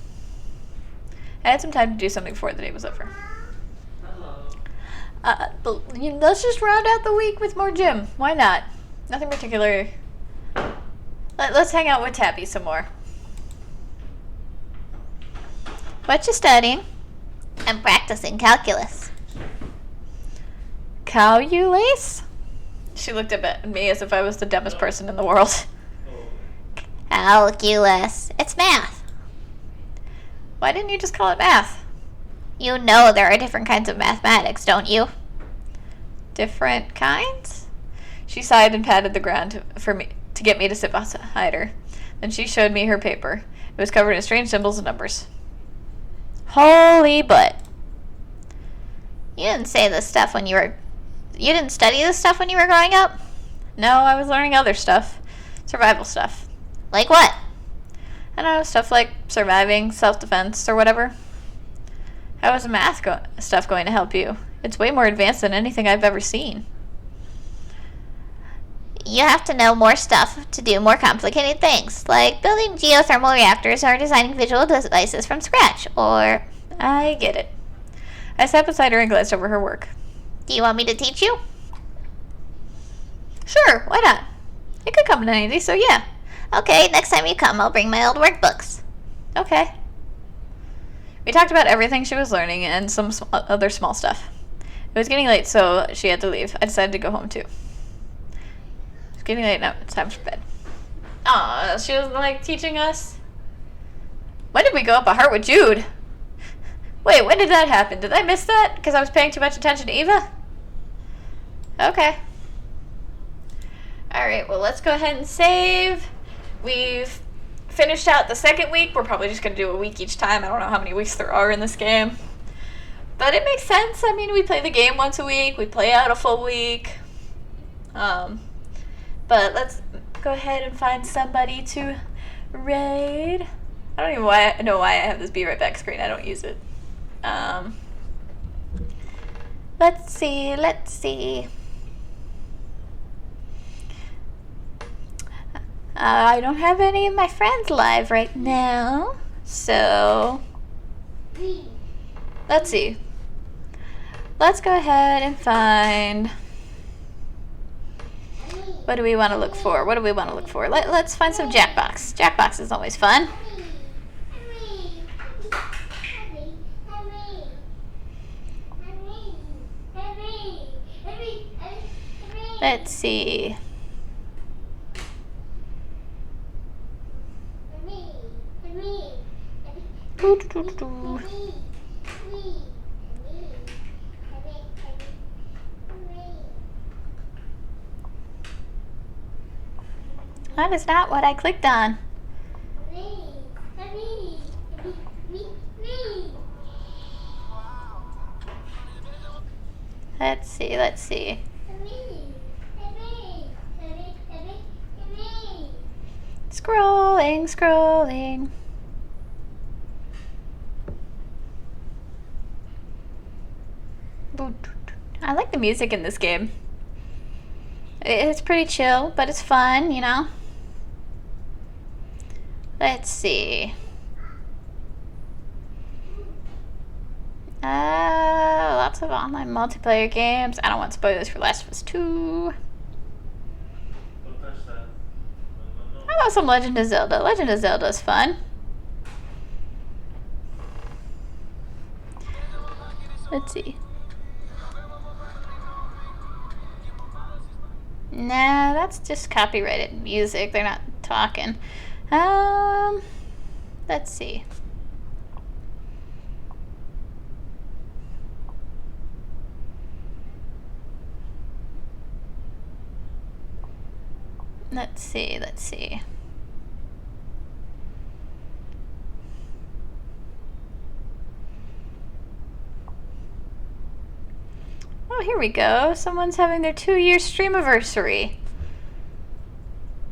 S3: I had some time to do something before the day was over. Let's just round out the week with more gym. Why not? Nothing particular. Let's hang out with Tabby some more. What you studying?
S4: I'm practicing calculus.
S3: Calculus? She looked up at me as if I was the dumbest person in the world.
S4: Calculus. It's math.
S3: Why didn't you just call it math?
S4: You know there are different kinds of mathematics, don't you?
S3: Different kinds? She sighed and patted the ground to get me to sit beside her. Then she showed me her paper. It was covered in strange symbols and numbers. Holy butt.
S4: You didn't study this stuff when you were growing up?
S3: No, I was learning other stuff. Survival stuff.
S4: Like what?
S3: I don't know, stuff like surviving, self-defense, or whatever. How is math stuff going to help you? It's way more advanced than anything I've ever seen.
S4: You have to know more stuff to do more complicated things, like building geothermal reactors or designing visual devices from scratch, or...
S3: I get it. I sat beside her and glanced over her work.
S4: Do you want me to teach you?
S3: Sure, why not? It could come in handy, so yeah.
S4: Okay, next time you come, I'll bring my old workbooks.
S3: Okay. We talked about everything she was learning and some other small stuff. It was getting late, so she had to leave. I decided to go home, too. It's getting late now. It's time for bed. Aw, she was, like, teaching us. When did we go up a heart with Jude? Wait, when did that happen? Did I miss that? Because I was paying too much attention to Eva? Okay. Alright, well, let's go ahead and save. We've finished out the second week. We're probably just going to do a week each time. I don't know how many weeks there are in this game. But it makes sense. I mean, we play the game once a week. We play out a full week. But let's go ahead and find somebody to raid. I don't even know why I have this be right back screen. I don't use it. Let's see. I don't have any of my friends live right now, so let's see. Let's go ahead and find. What do we want to look for? Let's find some Jackbox. Jackbox is always fun. Let's see. That is not what I clicked on. Let's see. Scrolling. I like the music in this game. It's pretty chill, but it's fun, you know? Let's see. Lots of online multiplayer games. I don't want spoilers for Last of Us 2. How about some Legend of Zelda? Legend of Zelda is fun. Let's see. Nah, that's just copyrighted music. They're not talking. Let's see.
S1: Let's see. Oh, here we go. Someone's having their 2-year stream anniversary.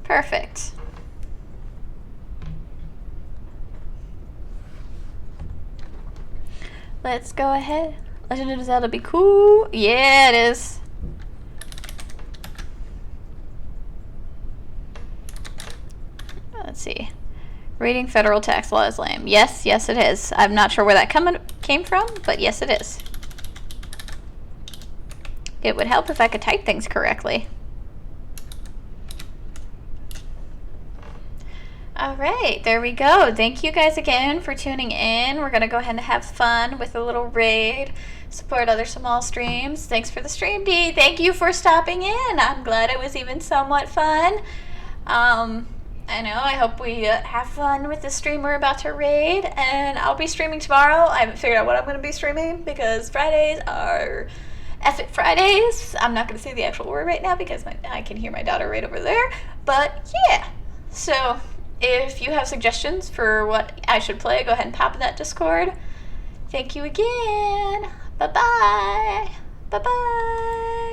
S1: Perfect. Let's go ahead. Legend of Zelda be cool. Yeah, it is. Let's see. Reading federal tax law is lame. Yes, it is. I'm not sure where that came from, but yes, it is. It would help if I could type things correctly. All right, there we go. Thank you guys again for tuning in. We're going to go ahead and have fun with a little raid, support other small streams. Thanks for the stream, Dee. Thank you for stopping in. I'm glad it was even somewhat fun. I know, I hope we have fun with the stream we're about to raid, and I'll be streaming tomorrow. I haven't figured out what I'm going to be streaming because Fridays are F-it Fridays. I'm not going to say the actual word right now because I can hear my daughter right over there, but yeah. So if you have suggestions for what I should play, go ahead and pop in that Discord. Thank you again. Bye-bye. Bye-bye.